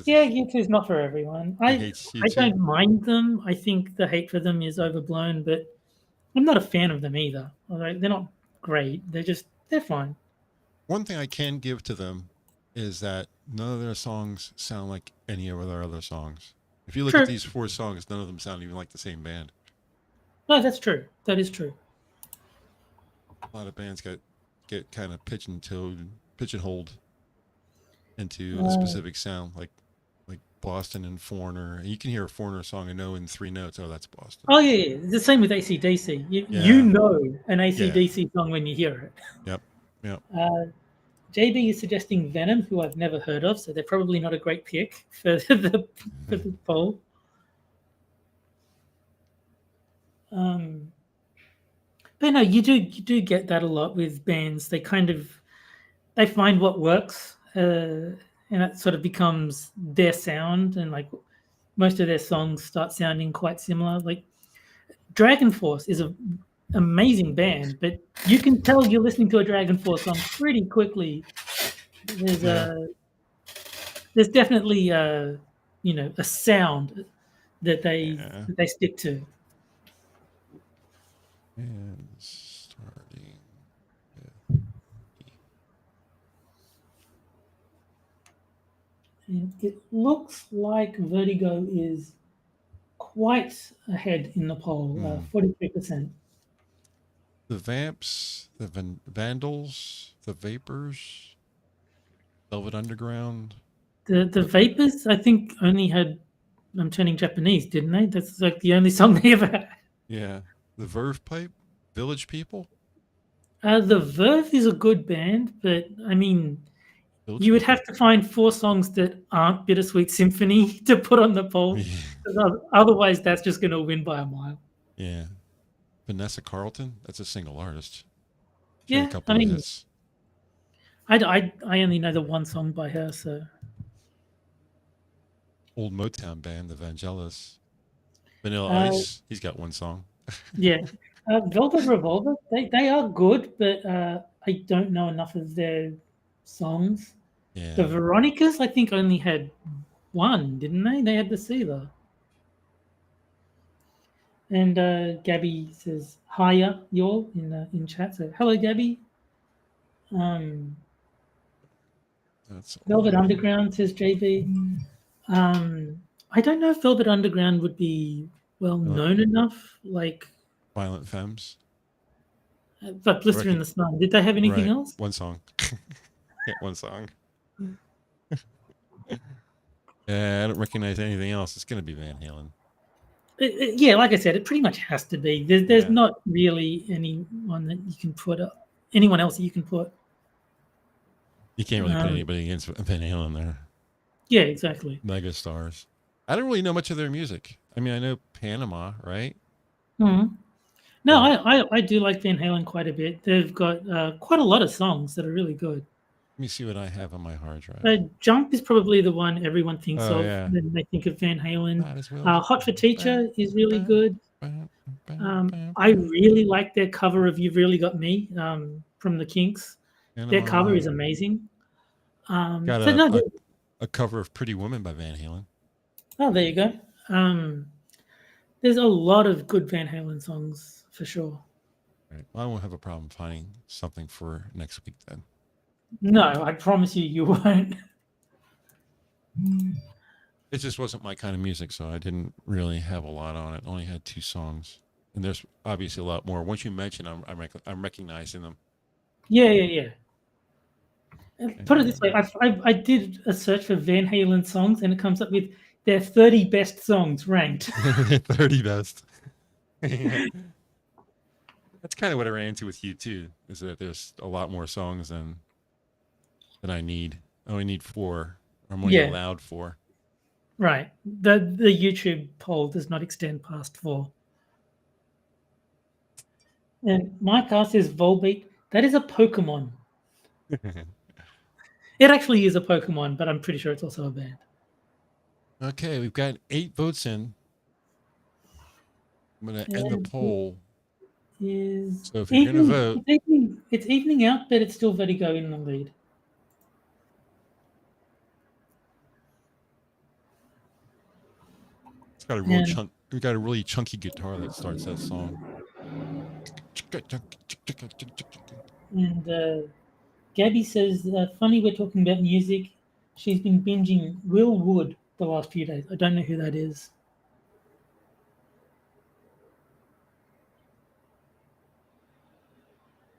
Speaker 3: Yeah, U2 is not for everyone. I don't mind them. I think the hate for them is overblown, but I'm not a fan of them either. Although they're not great. They're fine.
Speaker 1: One thing I can give to them is that none of their songs sound like any of their other songs. If you look at these 4 songs, none of them sound even like the same band.
Speaker 3: No, that's true. That is true.
Speaker 1: A lot of bands get kind of pigeonholed into a specific sound, like Boston and Foreigner. You can hear a Foreigner song and know in 3 notes, oh, that's Boston.
Speaker 3: Oh yeah. The same with AC/DC. You know an AC/DC song when you hear it.
Speaker 1: Yep.
Speaker 3: JB is suggesting Venom, who I've never heard of, so they're probably not a great pick for the poll. But no, you do get that a lot with bands. They find what works, and it sort of becomes their sound, and like most of their songs start sounding quite similar. Like Dragon Force is an amazing band, but you can tell you're listening to a Dragon Force song pretty quickly. There's definitely a sound that they stick to.
Speaker 1: And starting.
Speaker 3: And it looks like Vertigo is quite ahead in the poll, 43%.
Speaker 1: The Vamps, the Vandals, the Vapors, Velvet Underground.
Speaker 3: The Vapors, I think, only had I'm Turning Japanese, didn't they? That's like the only song they ever had.
Speaker 1: Yeah. The Verve Pipe, Village People.
Speaker 3: The Verve is a good band, but I mean, you would have to find 4 songs that aren't Bittersweet Symphony to put on the poll. Otherwise, that's just going to win by a mile.
Speaker 1: Yeah. Vanessa Carlton, that's a single artist.
Speaker 3: Yeah, I mean, I only know the one song by her, so.
Speaker 1: Old Motown band, the Vangelis. Vanilla Ice, he's got 1 song.
Speaker 3: Yeah. Velvet Revolver, they are good, but I don't know enough of their songs.
Speaker 1: Yeah.
Speaker 3: The Veronicas, I think, only had 1, didn't they? They had the Sealer. And Gabby says, hiya, y'all, in chat. So, hello, Gabby. Velvet Underground, says JB. I don't know if Velvet Underground would be well known enough, like
Speaker 1: Violent Femmes.
Speaker 3: But Blister in the Sun. Did they have anything else?
Speaker 1: 1 song. Yeah, 1 song. I don't recognize anything else. It's going to be Van Halen.
Speaker 3: Yeah, like I said, it pretty much has to be. There's not really anyone that you can put up. Anyone else that you can put.
Speaker 1: You can't really put anybody against Van Halen there.
Speaker 3: Yeah, exactly.
Speaker 1: Mega stars. I don't really know much of their music. I mean, I know Panama, right?
Speaker 3: Mm-hmm. No, I do like Van Halen quite a bit. They've got quite a lot of songs that are really good.
Speaker 1: Let me see what I have on my hard drive.
Speaker 3: Jump is probably the one everyone thinks of when they think of Van Halen. Hot for Teacher is really good. I really like their cover of You've Really Got Me from the Kinks. Their cover is amazing.
Speaker 1: Got a cover of Pretty Woman by Van Halen.
Speaker 3: Oh, there you go. There's a lot of good Van Halen songs for sure.
Speaker 1: Right. Well, I won't have a problem finding something for next week then.
Speaker 3: No, I promise you won't.
Speaker 1: It just wasn't my kind of music, so I didn't really have a lot on it. Only had 2 songs, and there's obviously a lot more. Once you mention them, I'm recognizing them.
Speaker 3: Yeah. Put it this way: I did a search for Van Halen songs, and it comes up with their 30 best songs ranked.
Speaker 1: 30 best. Yeah. That's kind of what I ran into with you too, is that there's a lot more songs than I need. I only need 4. I'm only allowed 4.
Speaker 3: Right. The YouTube poll does not extend past 4. And Mike asks, is Volbeat? That is a Pokemon. It actually is a Pokemon, but I'm pretty sure it's also a band.
Speaker 1: Okay, we've got 8 votes in. I'm going to end the poll. So if you're going to vote...
Speaker 3: It's evening out, but it's still Vertigo in the lead.
Speaker 1: It's got a really chunky guitar that starts that song.
Speaker 3: And Gabby says, funny we're talking about music. She's been binging Will Wood the last few days. I don't know who that is.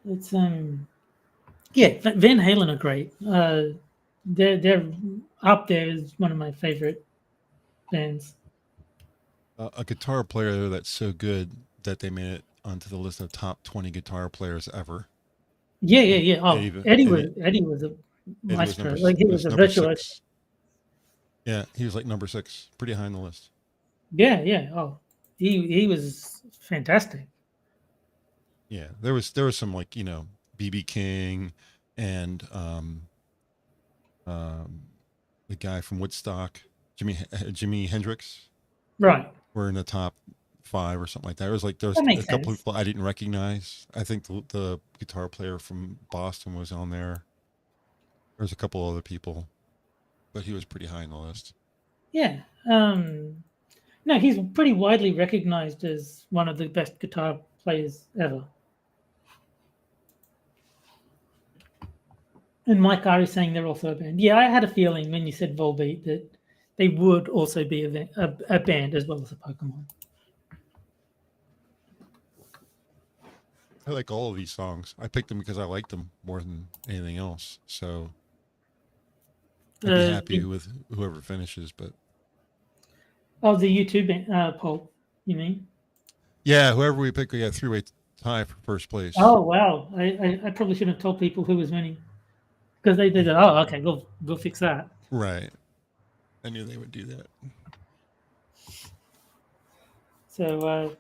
Speaker 3: It's Van Halen are great. They're up there as one of my favorite bands.
Speaker 1: A guitar player that's so good that they made it onto the list of top 20 guitar players ever.
Speaker 3: Yeah. Oh, Eddie was a maestro. He was a virtuoso.
Speaker 1: 6. Yeah, he was like number 6, pretty high on the list.
Speaker 3: Yeah. Oh, he was fantastic.
Speaker 1: Yeah, there was some like, BB King and the guy from Woodstock, Jimi Hendrix.
Speaker 3: Right.
Speaker 1: Were in the top 5 or something like that. It was like there's a couple of people I didn't recognize. I think the guitar player from Boston was on there. There's a couple other people, but he was pretty high on the list.
Speaker 3: Yeah. No, he's pretty widely recognized as one of the best guitar players ever. And Mike R is saying they're also a band. Yeah, I had a feeling when you said Volbeat that they would also be a band as well as a Pokemon.
Speaker 1: I like all of these songs. I picked them because I liked them more than anything else. So I'd be happy with whoever finishes. But
Speaker 3: the YouTube poll, you mean?
Speaker 1: Yeah, whoever we pick, we got a 3-way tie for first place.
Speaker 3: Oh wow! I probably shouldn't have told people who was winning because they did it. Oh, okay, we'll fix that.
Speaker 1: Right. I knew they would do that.
Speaker 3: So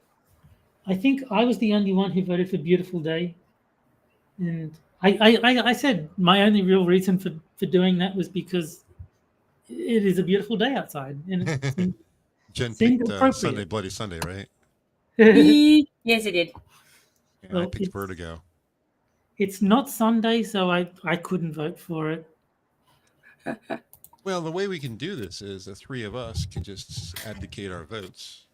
Speaker 3: I think I was the only one who voted for Beautiful Day. And I said my only real reason for doing that was because it is a beautiful day outside. And
Speaker 1: Jen picked Sunday, Bloody Sunday, right?
Speaker 2: Yes, I did.
Speaker 1: Yeah, well, I picked Vertigo.
Speaker 3: It's not Sunday, so I couldn't vote for it.
Speaker 1: Well, the way we can do this is the 3 of us can just abdicate our votes.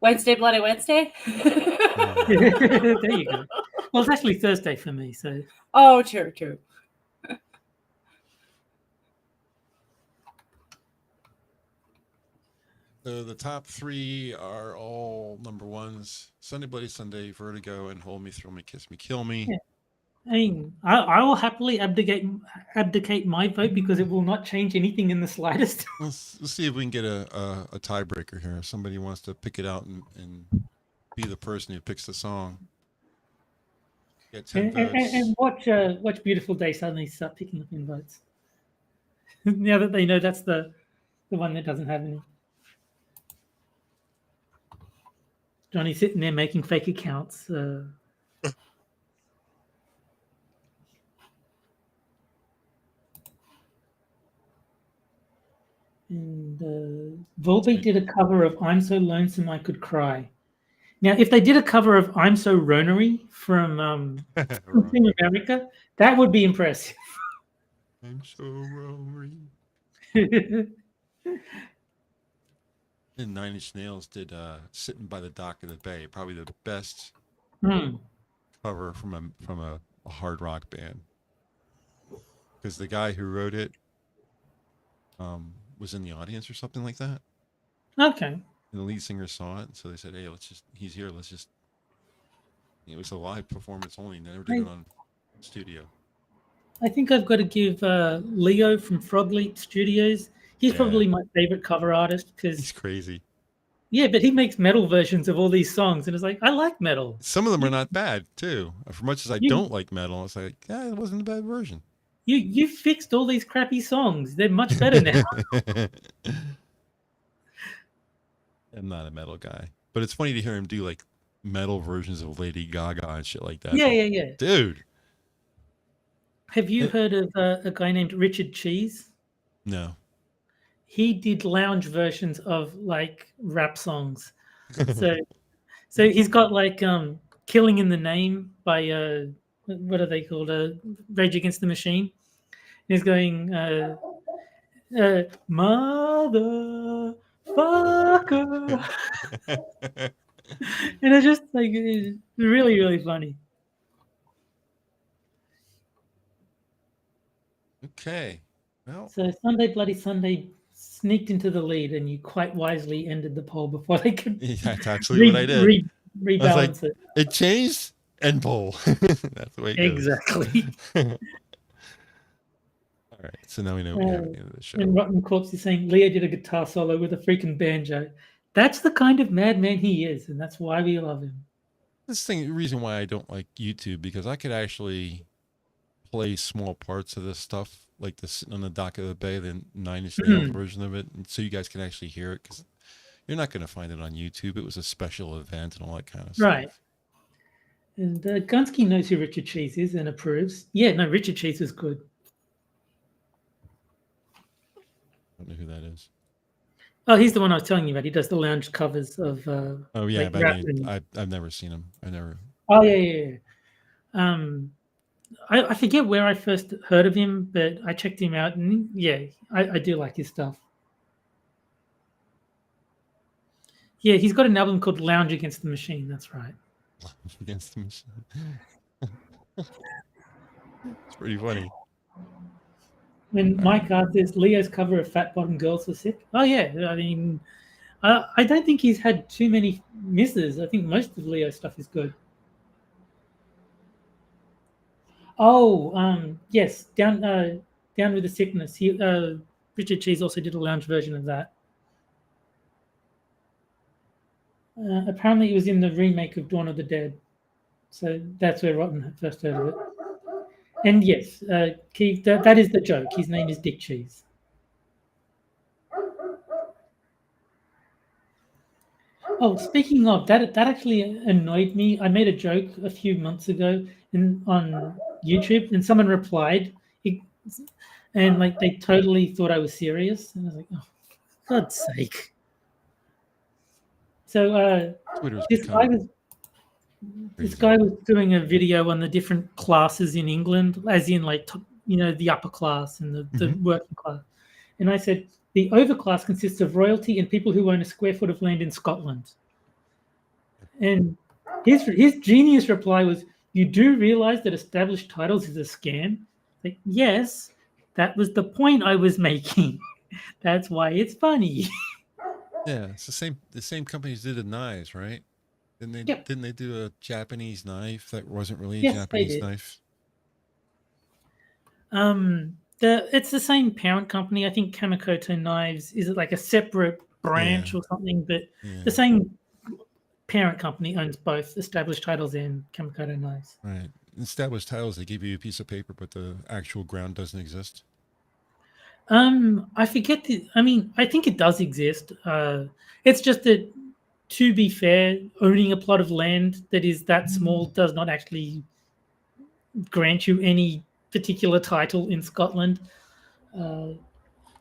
Speaker 2: Wednesday, Bloody Wednesday?
Speaker 3: There you go. Well, it's actually Thursday for me, so.
Speaker 2: Oh, true.
Speaker 1: So the top 3 are all number 1s: Sunday, Bloody Sunday, Vertigo, and Hold Me, Thrill Me, Kiss Me, Kill Me.
Speaker 3: Yeah. I mean, I will happily abdicate my vote because it will not change anything in the slightest.
Speaker 1: Let's see if we can get a tiebreaker here. If somebody wants to pick it out and be the person who picks the song. Get 10 votes.
Speaker 3: And watch Beautiful Day suddenly start picking up in votes. Now that they know that's the one that doesn't have any. Johnny's sitting there making fake accounts. And Volbeat did a cover of I'm So Lonesome I Could Cry. Now, if they did a cover of I'm So Ronery from Sing America, that would be impressive.
Speaker 1: I'm so ronery. And 9 Inch Nails did Sitting by the Dock of the Bay, probably the best cover from a hard rock band. Because the guy who wrote it was in the audience or something like that.
Speaker 3: Okay.
Speaker 1: And the lead singer saw it, so they said, "Hey, he's here. Let's just." It was a live performance only. Never did it on studio.
Speaker 3: I think I've got to give Leo from Frogleap Studios. He's
Speaker 1: Yeah.
Speaker 3: probably my favorite cover artist
Speaker 1: He's
Speaker 3: because,
Speaker 1: crazy.
Speaker 3: yeah, but he makes metal versions of all these songs, and it's like, I like metal.
Speaker 1: Some of them are not bad too. For much as I
Speaker 3: You-
Speaker 1: don't like metal, it's like, yeah, it wasn't a bad version.
Speaker 3: You fixed all these crappy songs. They're much better now.
Speaker 1: I'm not a metal guy, but it's funny to hear him do like metal versions of Lady Gaga and shit like that.
Speaker 3: Yeah.
Speaker 1: Dude.
Speaker 3: Have you heard of a guy named Richard Cheese?
Speaker 1: No.
Speaker 3: He did lounge versions of like rap songs. So he's got like "Killing in the Name" by what are they called? Rage Against the Machine. And he's going motherfucker, and it's just like it's really funny.
Speaker 1: Okay. Well,
Speaker 3: So Sunday Bloody Sunday sneaked into the lead, and you quite wisely ended the poll before they could
Speaker 1: that's actually what I did.
Speaker 3: rebalance it.
Speaker 1: It changed and poll. That's the way it goes.
Speaker 3: Exactly.
Speaker 1: All right. So now we know we have at the end of the show.
Speaker 3: And Rotten Corpse is saying Leo did a guitar solo with a freaking banjo. That's the kind of madman he is, and that's why we love him.
Speaker 1: The reason why I don't like YouTube, because I could actually play small parts of this stuff, like this sitting on the dock of the bay, the 9-inch nails version of it, and so you guys can actually hear it, because you're not going to find it on YouTube. It was a special event and all that kind of stuff.
Speaker 3: Right. And Gunsky knows who Richard Cheese is and approves. Yeah, no, Richard Cheese is good.
Speaker 1: I don't know who that is.
Speaker 3: Oh, he's the one I was telling you about. He does the lounge covers of.
Speaker 1: Oh yeah,
Speaker 3: like
Speaker 1: but
Speaker 3: rap and-
Speaker 1: I've never seen him. I never.
Speaker 3: Oh yeah. I forget where I first heard of him, but I checked him out, and yeah, I do like his stuff. Yeah, he's got an album called Lounge Against the Machine. That's right.
Speaker 1: Against the machine. It's pretty funny.
Speaker 3: When Mike asked this, Leo's cover of Fat Bottom Girls was sick. Oh yeah, I mean, I don't think he's had too many misses. I think most of Leo's stuff is good. Oh, yes, down with the sickness. Richard Cheese also did a lounge version of that. Apparently, it was in the remake of Dawn of the Dead, so that's where Rotten first heard of it. And yes, Keith, that is the joke. His name is Dick Cheese. Oh, speaking of that actually annoyed me. I made a joke a few months ago on YouTube, and someone replied, and like they totally thought I was serious, and I was like, "Oh, for God's sake!" So this guy was doing a video on the different classes in England, as in like the upper class and the working class, and I said the overclass consists of royalty and people who own a square foot of land in Scotland. And his genius reply was, "You do realize that established titles is a scam?" Like, yes, that was the point I was making. That's why it's funny.
Speaker 1: Yeah, it's the same companies did the knives, right? Didn't they do a Japanese knife that wasn't really a Japanese knife?
Speaker 3: It's the same parent company. I think Kamikoto Knives is like a separate branch or something, but the same parent company owns both established titles and Kamikoto Knives.
Speaker 1: Right. Established titles, they give you a piece of paper, but the actual ground doesn't exist.
Speaker 3: I forget I think it does exist. It's just that, to be fair, owning a plot of land that is that small does not actually grant you any particular title in Scotland.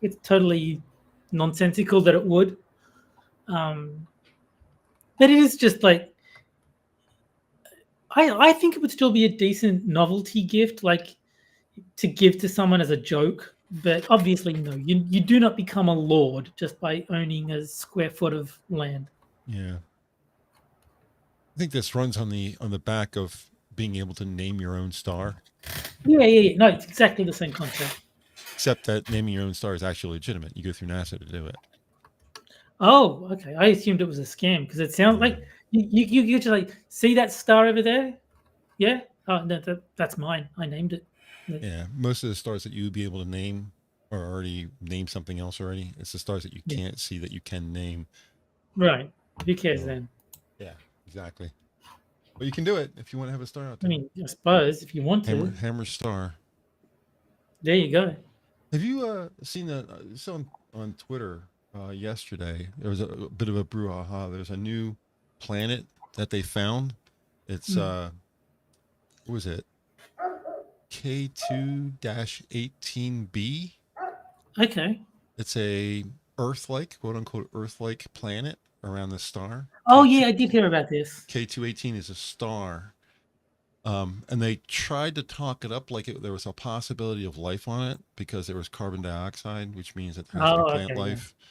Speaker 3: It's totally nonsensical that it would. But it is just like, I think it would still be a decent novelty gift, like to give to someone as a joke. But obviously, no, you do not become a lord just by owning a square foot of land.
Speaker 1: Yeah. I think this runs on the back of being able to name your own star.
Speaker 3: Yeah. No, it's exactly the same concept.
Speaker 1: Except that naming your own star is actually legitimate. You go through NASA to do it.
Speaker 3: Oh, okay. I assumed it was a scam because it sounds like you just like, see that star over there? Yeah. Oh no, that's mine. I named it.
Speaker 1: Yeah. Most of the stars that you would be able to name or already named something else already. It's the stars that you can't see that you can name.
Speaker 3: Right. Who cares
Speaker 1: So,
Speaker 3: then?
Speaker 1: yeah, exactly. But you can do it if you want to have a star out
Speaker 3: I
Speaker 1: there.
Speaker 3: mean, I suppose if you want to.
Speaker 1: Hammer star.
Speaker 3: There you go.
Speaker 1: Have you seen that? So on Twitter yesterday, there was a bit of a brouhaha. There's a new planet that they found. It's what was it? K2-18b.
Speaker 3: Okay.
Speaker 1: It's a Earth-like, quote unquote, Earth-like planet around the star.
Speaker 3: Oh yeah, I did hear about this.
Speaker 1: K2-18 is a star. And they tried to talk it up like there was a possibility of life on it because there was carbon dioxide, which means that there has to be plant life. Yeah.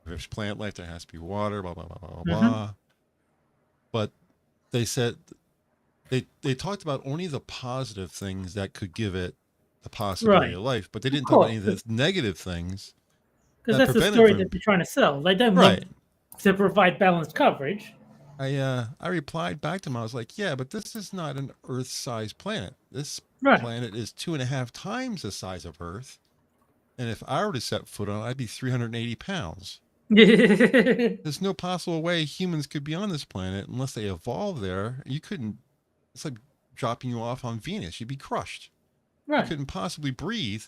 Speaker 1: If there's plant life, there has to be water, blah, blah, blah, blah, blah. But they said they talked about only the positive things that could give it the possibility of life, but they didn't talk about any of the negative things.
Speaker 3: Because that's the story that they're trying to sell. They don't want to provide balanced coverage.
Speaker 1: I replied back to him. I was like, yeah, but this is not an Earth-sized planet. This planet is 2.5 times the size of Earth. And if I were to set foot on it, I'd be 380 pounds. There's no possible way humans could be on this planet unless they evolved there. You couldn't. It's like dropping you off on Venus. You'd be crushed. You couldn't possibly breathe.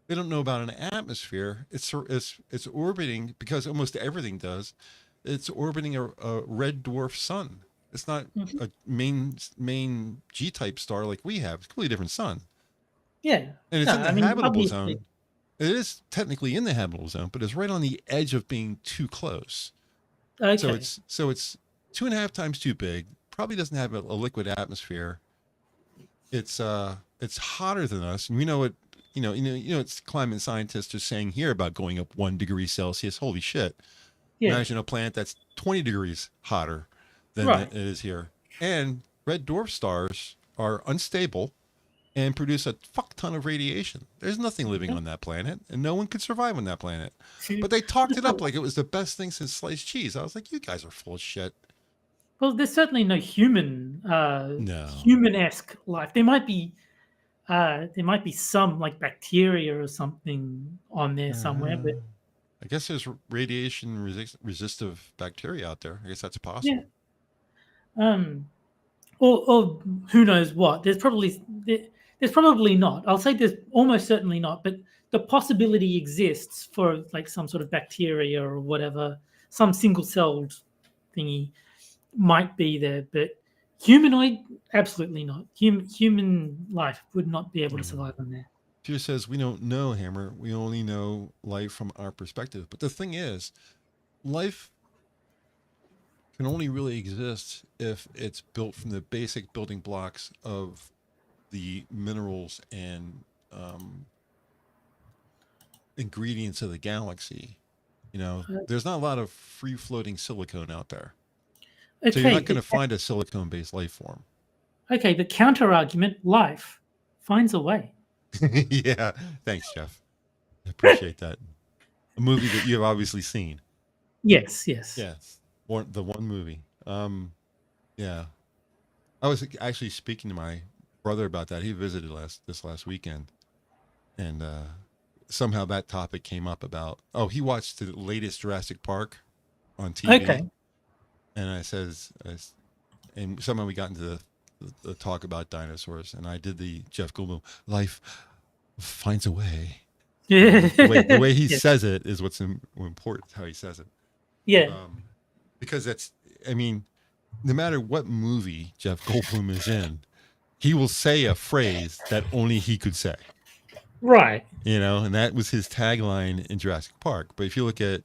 Speaker 1: They don't know about an atmosphere. It's orbiting, because almost everything does. It's orbiting a red dwarf sun. It's not a main G-type star like we have. It's a completely different sun.
Speaker 3: Yeah.
Speaker 1: And it's in the habitable zone. It is technically in the habitable zone, but it's right on the edge of being too close.
Speaker 3: Okay.
Speaker 1: So it's 2.5 times too big. Probably doesn't have a liquid atmosphere. It's hotter than us, and we know what it's climate scientists are saying here about going up 1 degree Celsius. Holy shit. Yeah. Imagine a planet that's 20 degrees hotter than it is here. And red dwarf stars are unstable and produce a fuck ton of radiation. There's nothing living on that planet, and no one could survive on that planet. But they talked it up like it was the best thing since sliced cheese. I was like, you guys are full of shit.
Speaker 3: Well, there's certainly no human-esque life. There might be some like bacteria or something on there somewhere, but
Speaker 1: I guess there's radiation resistive bacteria out there. I guess that's possible.
Speaker 3: Yeah. Or who knows what? There's probably not. I'll say there's almost certainly not, but the possibility exists for like some sort of bacteria or whatever, some single-celled thingy might be there, but humanoid, absolutely not. Human life would not be able to survive on there.
Speaker 1: Peter says, we don't know, Hammer. We only know life from our perspective. But the thing is, life can only really exist if it's built from the basic building blocks of the minerals and ingredients of the galaxy. There's not a lot of free-floating silicone out there. Okay, so you're not going to find a silicone-based life form.
Speaker 3: Okay, the counter-argument, life finds a way.
Speaker 1: Yeah, thanks, Jeff. I appreciate that. A movie that you have obviously seen.
Speaker 3: Yes.
Speaker 1: The one movie. Yeah. I was actually speaking to my brother about that. He visited this last weekend. And somehow that topic came up about, he watched the latest Jurassic Park on TV. Okay. And I says, and somehow we got into the talk about dinosaurs, and I did the Jeff Goldblum, life finds a way. Yeah. The way he says it is what's important, how he says it.
Speaker 3: Yeah.
Speaker 1: Because no matter what movie Jeff Goldblum is in, he will say a phrase that only he could say.
Speaker 3: Right.
Speaker 1: And that was his tagline in Jurassic Park. But if you look at,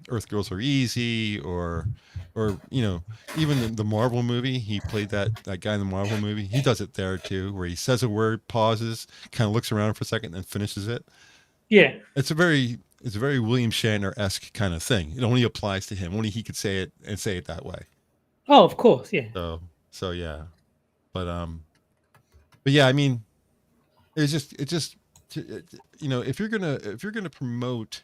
Speaker 1: Earth Girls Are Easy or even the Marvel movie, he played that guy in the Marvel movie. He does it there too, where he says a word, pauses, kind of looks around for a second, and then finishes it. Yeah. It's a very William Shatner-esque kind of thing. It only applies to him. Only he could say it and say it that way.
Speaker 3: Oh, of course, yeah.
Speaker 1: So yeah. But yeah, it's just if you're gonna promote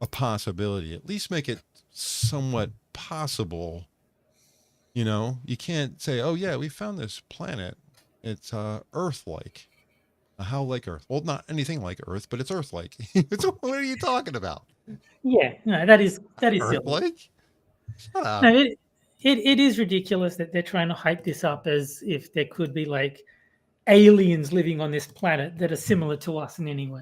Speaker 1: a possibility, at least make it somewhat possible. You can't say, oh yeah, we found this planet, it's Earth-like. How like Earth? Well, not anything like Earth, but it's Earth-like. What are you talking about?
Speaker 3: Yeah, no, that is silly.
Speaker 1: Earth-like? Shut up.
Speaker 3: No, it is ridiculous that they're trying to hype this up as if there could be like aliens living on this planet that are similar to us in any way.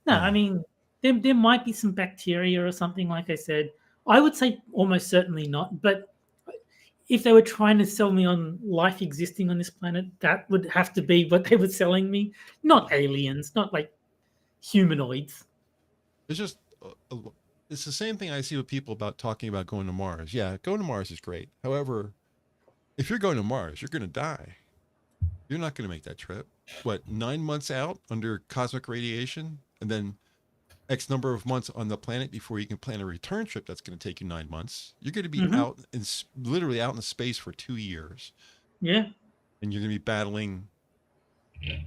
Speaker 3: No, I mean there might be some bacteria or something, like I said. I would say almost certainly not, but if they were trying to sell me on life existing on this planet, that would have to be what they were selling me, not aliens, not like humanoids.
Speaker 1: It's just it's the same thing I see with people about talking about going to Mars. Yeah, going to Mars is great. However, if you're going to Mars, you're going to die. You're not going to make that trip. What, 9 months out under cosmic radiation, and then X number of months on the planet before you can plan a return trip that's going to take you 9 months. You're going to be out in literally out in space for 2 years.
Speaker 3: Yeah.
Speaker 1: And you're going to be battling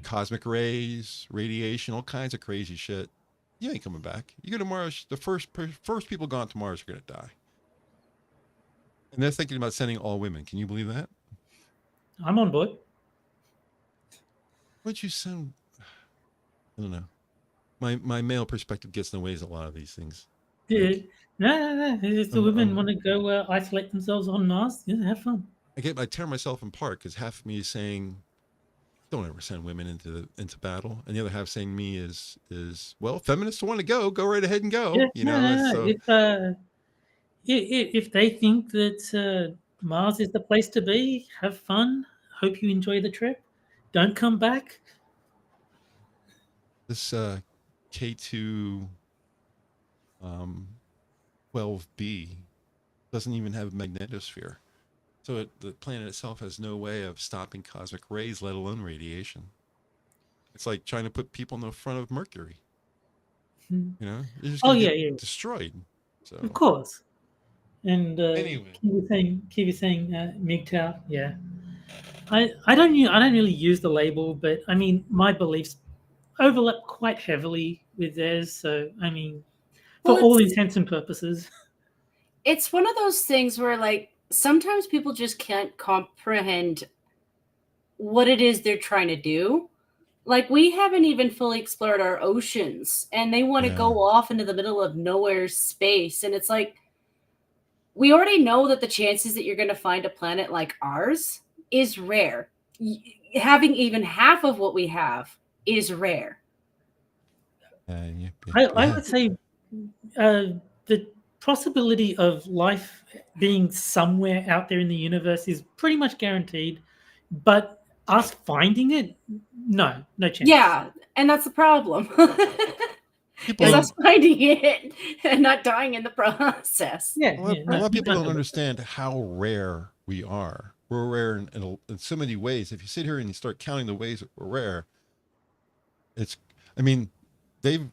Speaker 1: cosmic rays, radiation, all kinds of crazy shit. You ain't coming back. You go to Mars, the first people gone to Mars are going to die. And they're thinking about sending all women. Can you believe that?
Speaker 3: I'm on board.
Speaker 1: What'd you send? I don't know. My male perspective gets in the way of a lot of these things.
Speaker 3: Yeah. No. If the women want to go isolate themselves on Mars, yeah, have fun.
Speaker 1: I tear myself apart because half of me is saying, don't ever send women into battle, and the other half saying me is well, feminists want to go right ahead and go.
Speaker 3: Yeah, so if they think that Mars is the place to be, have fun. Hope you enjoy the trip. Don't come back.
Speaker 1: This K2 12b doesn't even have a magnetosphere, so the planet itself has no way of stopping cosmic rays, let alone radiation. It's like trying to put people in the front of Mercury. They're just get destroyed. So
Speaker 3: of course. And
Speaker 1: anyway,
Speaker 3: keep saying MGTOW. Yeah, I don't really use the label, but I mean my beliefs overlap quite heavily with theirs. So I mean, for all intents and purposes,
Speaker 2: it's one of those things where like sometimes people just can't comprehend what it is they're trying to do. Like we haven't even fully explored our oceans, and they want to go off into the middle of nowhere space, and it's like we already know that the chances that you're going to find a planet like ours is rare. Having even half of what we have is rare.
Speaker 3: I would say the possibility of life being somewhere out there in the universe is pretty much guaranteed, but us finding it, no chance.
Speaker 2: Yeah, and that's the problem. Is us finding it and not dying in the process.
Speaker 1: A lot of people don't understand how rare we are. We're rare in so many ways. If you sit here and you start counting the ways that we're rare, they've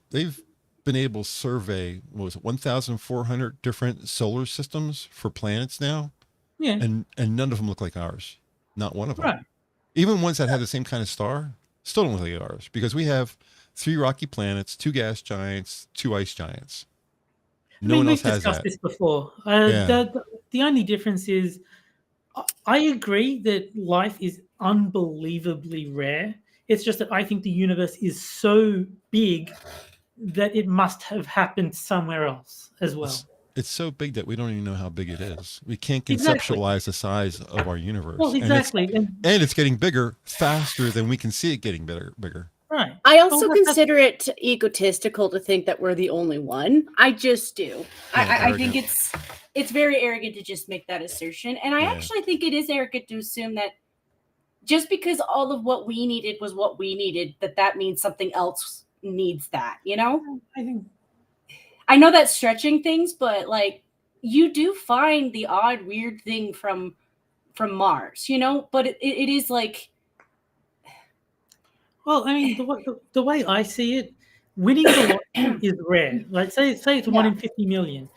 Speaker 1: been able to survey 1,400 different solar systems for planets now. Yeah, and none of them look like ours. Not one of them. Right. Even ones that have the same kind of star still don't look like ours, because we have 3 rocky planets, 2 gas giants, 2 ice giants. No one else has that.
Speaker 3: We've discussed this before. The only difference is I agree that life is unbelievably rare. It's just that I think the universe is so big that it must have happened somewhere else as well.
Speaker 1: It's so big that we don't even know how big it is. We can't conceptualize the size of our universe.
Speaker 3: Well, exactly.
Speaker 1: And it's getting bigger faster than we can see it getting bigger.
Speaker 3: Right.
Speaker 2: I also consider it egotistical to think that we're the only one. I just do. I think it's very arrogant to just make that assertion. And I actually think it is arrogant to assume that just because all of what we needed was what we needed, that means something else needs that, I know that's stretching things, but like you do find the odd weird thing from Mars, but it is like,
Speaker 3: well, I mean, the way I see it, winning the lottery is rare. Like say it's 1 in 50 million,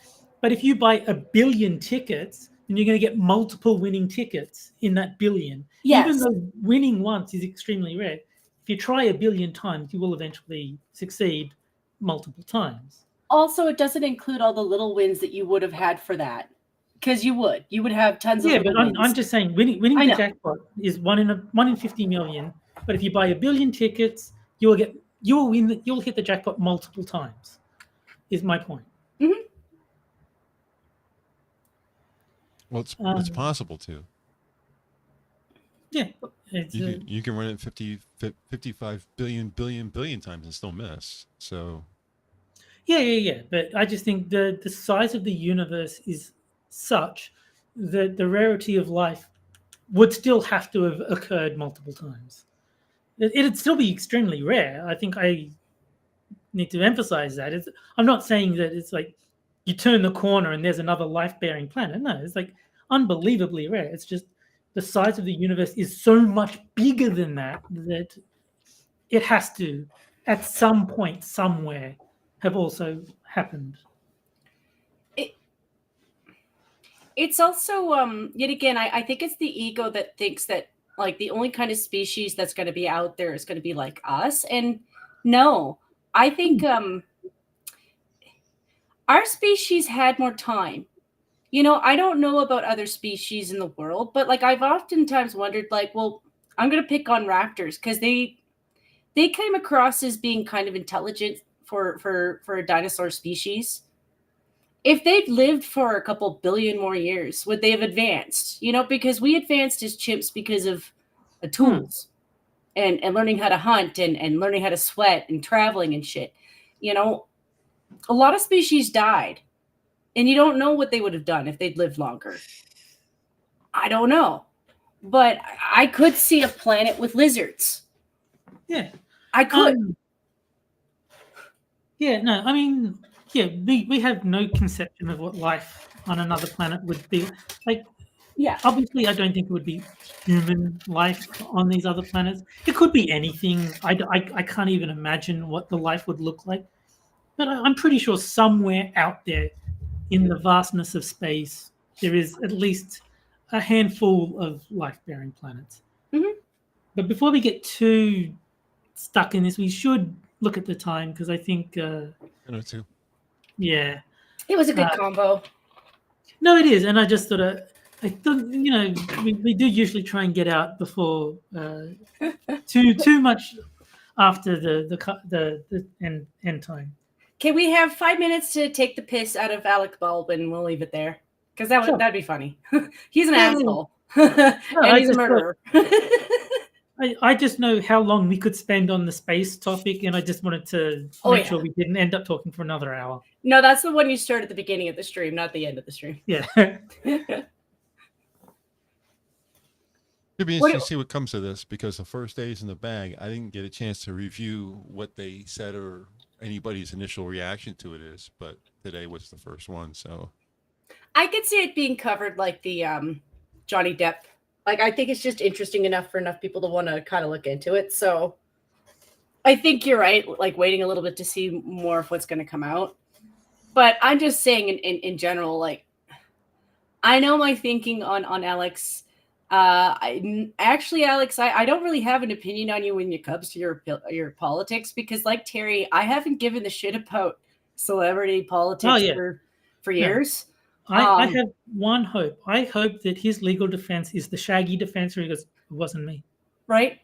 Speaker 3: but if you buy 1 billion tickets, then you're going to get multiple winning tickets in that billion. Yes. Even though winning once is extremely rare, if you try 1 billion times, you will eventually succeed multiple times.
Speaker 2: Also, it doesn't include all the little wins that you would have had for that, because you would have tons of.
Speaker 3: Yeah, but I'm just saying, winning the jackpot is 1 in 50 million. But if you buy 1 billion tickets, you'll win. You'll hit the jackpot multiple times. Is my point.
Speaker 2: Mm-hmm.
Speaker 1: Well, it's possible to.
Speaker 3: Yeah,
Speaker 1: You can run it 55 billion times and still miss. So.
Speaker 3: Yeah. But I just think the size of the universe is such that the rarity of life would still have to have occurred multiple times. It'd still be extremely rare. I think I need to emphasize that. I'm not saying that it's like you turn the corner and there's another life-bearing planet. No, it's like unbelievably rare. It's just the size of the universe is so much bigger than that it has to, at some point, somewhere, have also happened.
Speaker 2: It's also, yet again, I think it's the ego that thinks that like the only kind of species that's going to be out there is going to be like us. And no, I think our species had more time. You know, I don't know about other species in the world, but like I've oftentimes wondered, like, well, I'm going to pick on raptors because they came across as being kind of intelligent for a dinosaur species. If they'd lived for a couple billion more years, would they have advanced? You know, because we advanced as chimps because of the tools and learning how to hunt and learning how to sweat and traveling and shit. You know, a lot of species died, and you don't know what they would have done if they'd lived longer. I don't know. But I could see a planet with lizards.
Speaker 3: Yeah.
Speaker 2: I could.
Speaker 3: No, I mean, yeah, we have no conception of what life on another planet would be. Like,
Speaker 2: yeah,
Speaker 3: obviously, I don't think it would be human life on these other planets. It could be anything. I can't even imagine what the life would look like. But I'm pretty sure somewhere out there in the vastness of space, there is at least a handful of life-bearing planets.
Speaker 2: Mm-hmm.
Speaker 3: But before we get too stuck in this, we should look at the time because I think...
Speaker 1: I know too.
Speaker 3: Yeah.
Speaker 2: It was a good combo.
Speaker 3: No, it is. And I just thought, I thought, you know, we do usually try and get out before too much after the end time.
Speaker 2: Can we have 5 minutes to take the piss out of Alec Baldwin? We'll leave it there. Because that'd be funny. He's an asshole. And he's a murderer.
Speaker 3: I just know how long we could spend on the space topic, and I just wanted to make sure we didn't end up talking for another hour.
Speaker 2: No, that's the one you start at the beginning of the stream, not the end of the stream.
Speaker 3: Yeah.
Speaker 1: It'd be interesting to see what comes of this, because the first days in the bag, I didn't get a chance to review what they said or anybody's initial reaction to it is, but today was the first one, so.
Speaker 2: I could see it being covered like the Johnny Depp. Like, I think it's just interesting enough for enough people to want to kind of look into it. So I think you're right, like waiting a little bit to see more of what's going to come out. But I'm just saying in general, like, I know my thinking on Alex. Alex, I don't really have an opinion on you when it comes to your politics, because like Terry, I haven't given the shit about celebrity politics for years.
Speaker 3: I have one hope. I hope that his legal defense is the Shaggy defense, where he goes, "It wasn't me."
Speaker 2: Right?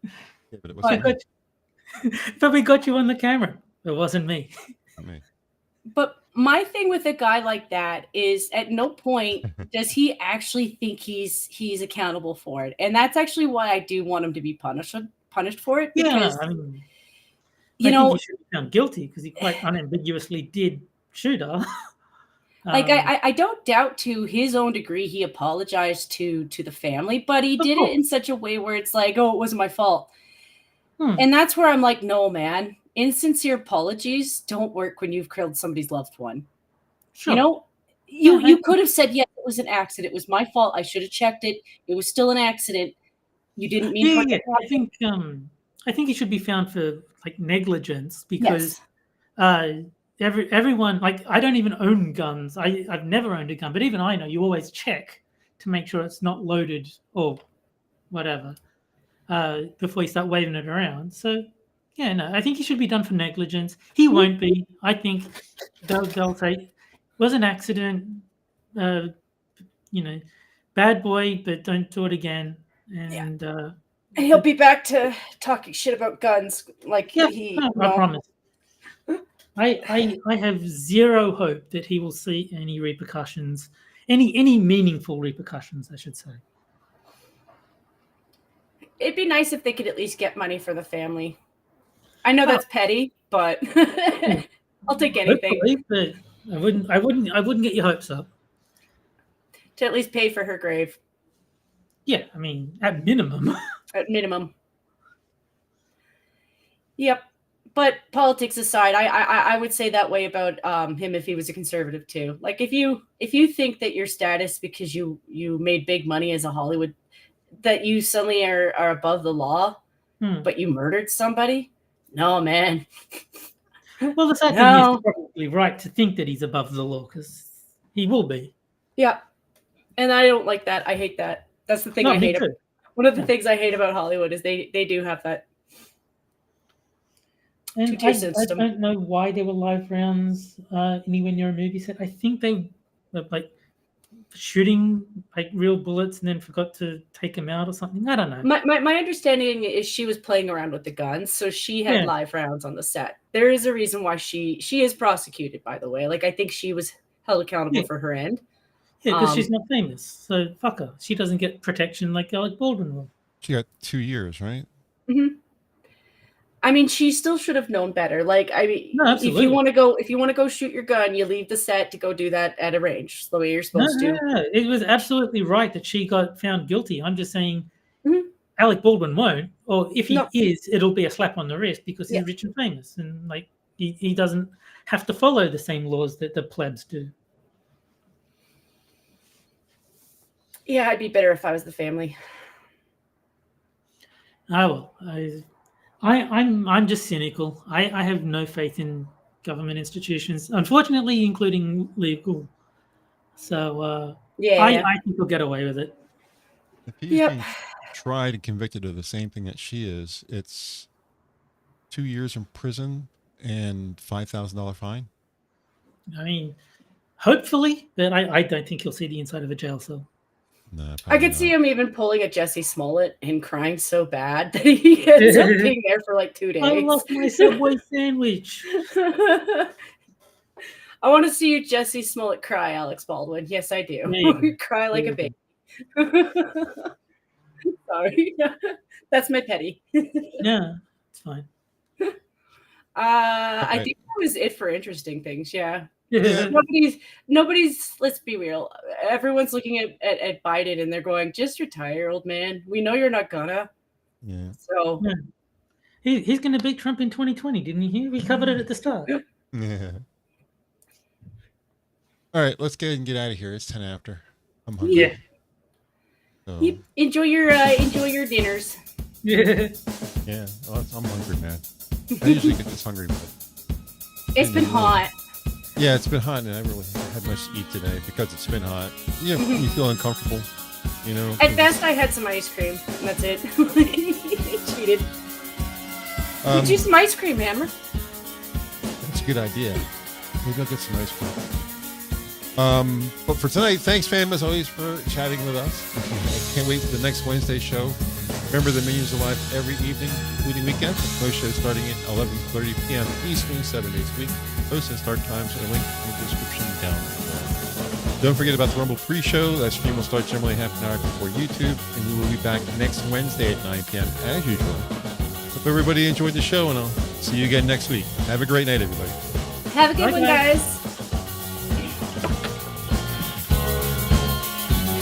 Speaker 1: Yeah, but it wasn't me.
Speaker 3: But we got you on the camera. It wasn't me.
Speaker 1: Not me.
Speaker 2: But my thing with a guy like that is, at no point does he actually think he's accountable for it, and that's actually why I do want him to be punished for it. Because,
Speaker 3: I mean,
Speaker 2: you
Speaker 3: I
Speaker 2: know,
Speaker 3: think he should be found guilty because he quite unambiguously did shoot her.
Speaker 2: Like, I don't doubt to his own degree he apologized to the family, but he did it in such a way where it's like, oh, it wasn't my fault. And that's where I'm like, no, man. Insincere apologies don't work when you've killed somebody's loved one. Sure. You know, you could have said, yeah, it was an accident. It was my fault. I should have checked it. It was still an accident. You didn't mean to.
Speaker 3: I think he should be found for like negligence, because everyone, like, I don't even own guns. I've never owned a gun, but even I know you always check to make sure it's not loaded or whatever before you start waving it around. So yeah, no, I think he should be done for negligence. He won't be. I think they'll say it was an accident, you know, bad boy, but don't do it again. And
Speaker 2: And he'll be back to talking shit about guns, like
Speaker 3: Yeah,
Speaker 2: he.
Speaker 3: no, I promise. I have zero hope that he will see any repercussions, any meaningful repercussions, I should say.
Speaker 2: It'd be nice if they could at least get money for the family. I know that's petty, but I'll take anything.
Speaker 3: Hopefully, but I wouldn't get your hopes up.
Speaker 2: To at least pay for her grave.
Speaker 3: Yeah, I mean, at minimum.
Speaker 2: At minimum. Yep. But politics aside, I would say that way about him if he was a conservative too. Like if you think that your status because you made big money as a Hollywood, that you suddenly are above the law, but you murdered somebody, no man.
Speaker 3: Well, the sad thing is probably right to think that he's above the law because he will be.
Speaker 2: Yeah, and I don't like that. I hate that. That's the thing I hate. One of the things I hate about Hollywood is they do have that.
Speaker 3: And I don't know why there were live rounds anywhere near a movie set. I think they were like shooting like real bullets and then forgot to take them out or something. I don't know.
Speaker 2: My understanding is she was playing around with the guns, so she had live rounds on the set. There is a reason why she is prosecuted, by the way. Like I think she was held accountable for her end.
Speaker 3: Yeah, because she's not famous, so fuck her. She doesn't get protection like Alec Baldwin will.
Speaker 1: She got 2 years, right?
Speaker 2: Mm-hmm. I mean, she still should have known better. Like, I mean,
Speaker 3: no,
Speaker 2: if you want to go shoot your gun, you leave the set to go do that at a range. The way you're supposed to.
Speaker 3: No, it was absolutely right that she got found guilty. I'm just saying, Alec Baldwin won't, or if he is, it'll be a slap on the wrist because he's rich and famous, and like he doesn't have to follow the same laws that the plebs do.
Speaker 2: Yeah, I'd be better if I was the family.
Speaker 3: Oh well, I'm just cynical. I have no faith in government institutions, unfortunately, including legal. So I think he'll get away with it.
Speaker 1: If he's being tried and convicted of the same thing that she is, it's 2 years in prison and $5,000 fine.
Speaker 3: I mean, hopefully, but I don't think he'll see the inside of a jail cell.
Speaker 1: No,
Speaker 2: I could see him even pulling a Jesse Smollett and crying so bad that he ends up being there for like 2 days.
Speaker 3: I lost my Subway sandwich.
Speaker 2: I want to see you, Jesse Smollett, cry, Alex Baldwin. Yes, I do. Cry like a baby. Sorry. That's my petty.
Speaker 3: Yeah, it's fine.
Speaker 2: I think that was it for interesting things. Yeah.
Speaker 1: Yeah.
Speaker 2: Nobody's, let's be real. Everyone's looking at Biden and they're going, just retire, old man. We know you're not gonna.
Speaker 1: Yeah.
Speaker 2: So
Speaker 3: he's going to beat Trump in 2020, didn't he? We covered it at the start.
Speaker 1: Yeah. All right, let's go ahead and get out of here. It's 10 after. I'm hungry.
Speaker 3: Yeah.
Speaker 1: So.
Speaker 2: Enjoy your dinners.
Speaker 3: Yeah.
Speaker 1: Yeah. Well, I'm hungry, man. I usually get this hungry, but
Speaker 2: it's been hot.
Speaker 1: Yeah, it's been hot, and I really haven't had much to eat today because it's been hot. You feel uncomfortable, you know.
Speaker 2: At best, I had some ice cream, and that's it. Cheated. Get you some ice cream, Hammer.
Speaker 1: That's a good idea. Maybe I'll get some ice cream. But for tonight, thanks, fam, as always, for chatting with us. I can't wait for the next Wednesday show. Remember, the Minions are live every evening, including weekends. Most shows starting at 11:30 p.m. Eastern, 7 days a week. Host and start times are linked in the description down below. Don't forget about the Rumble pre-show. That stream will start generally half an hour before YouTube, and we will be back next Wednesday at 9 p.m. as usual. Hope everybody enjoyed the show, and I'll see you again next week. Have a great night, everybody.
Speaker 2: Have a good one, guys.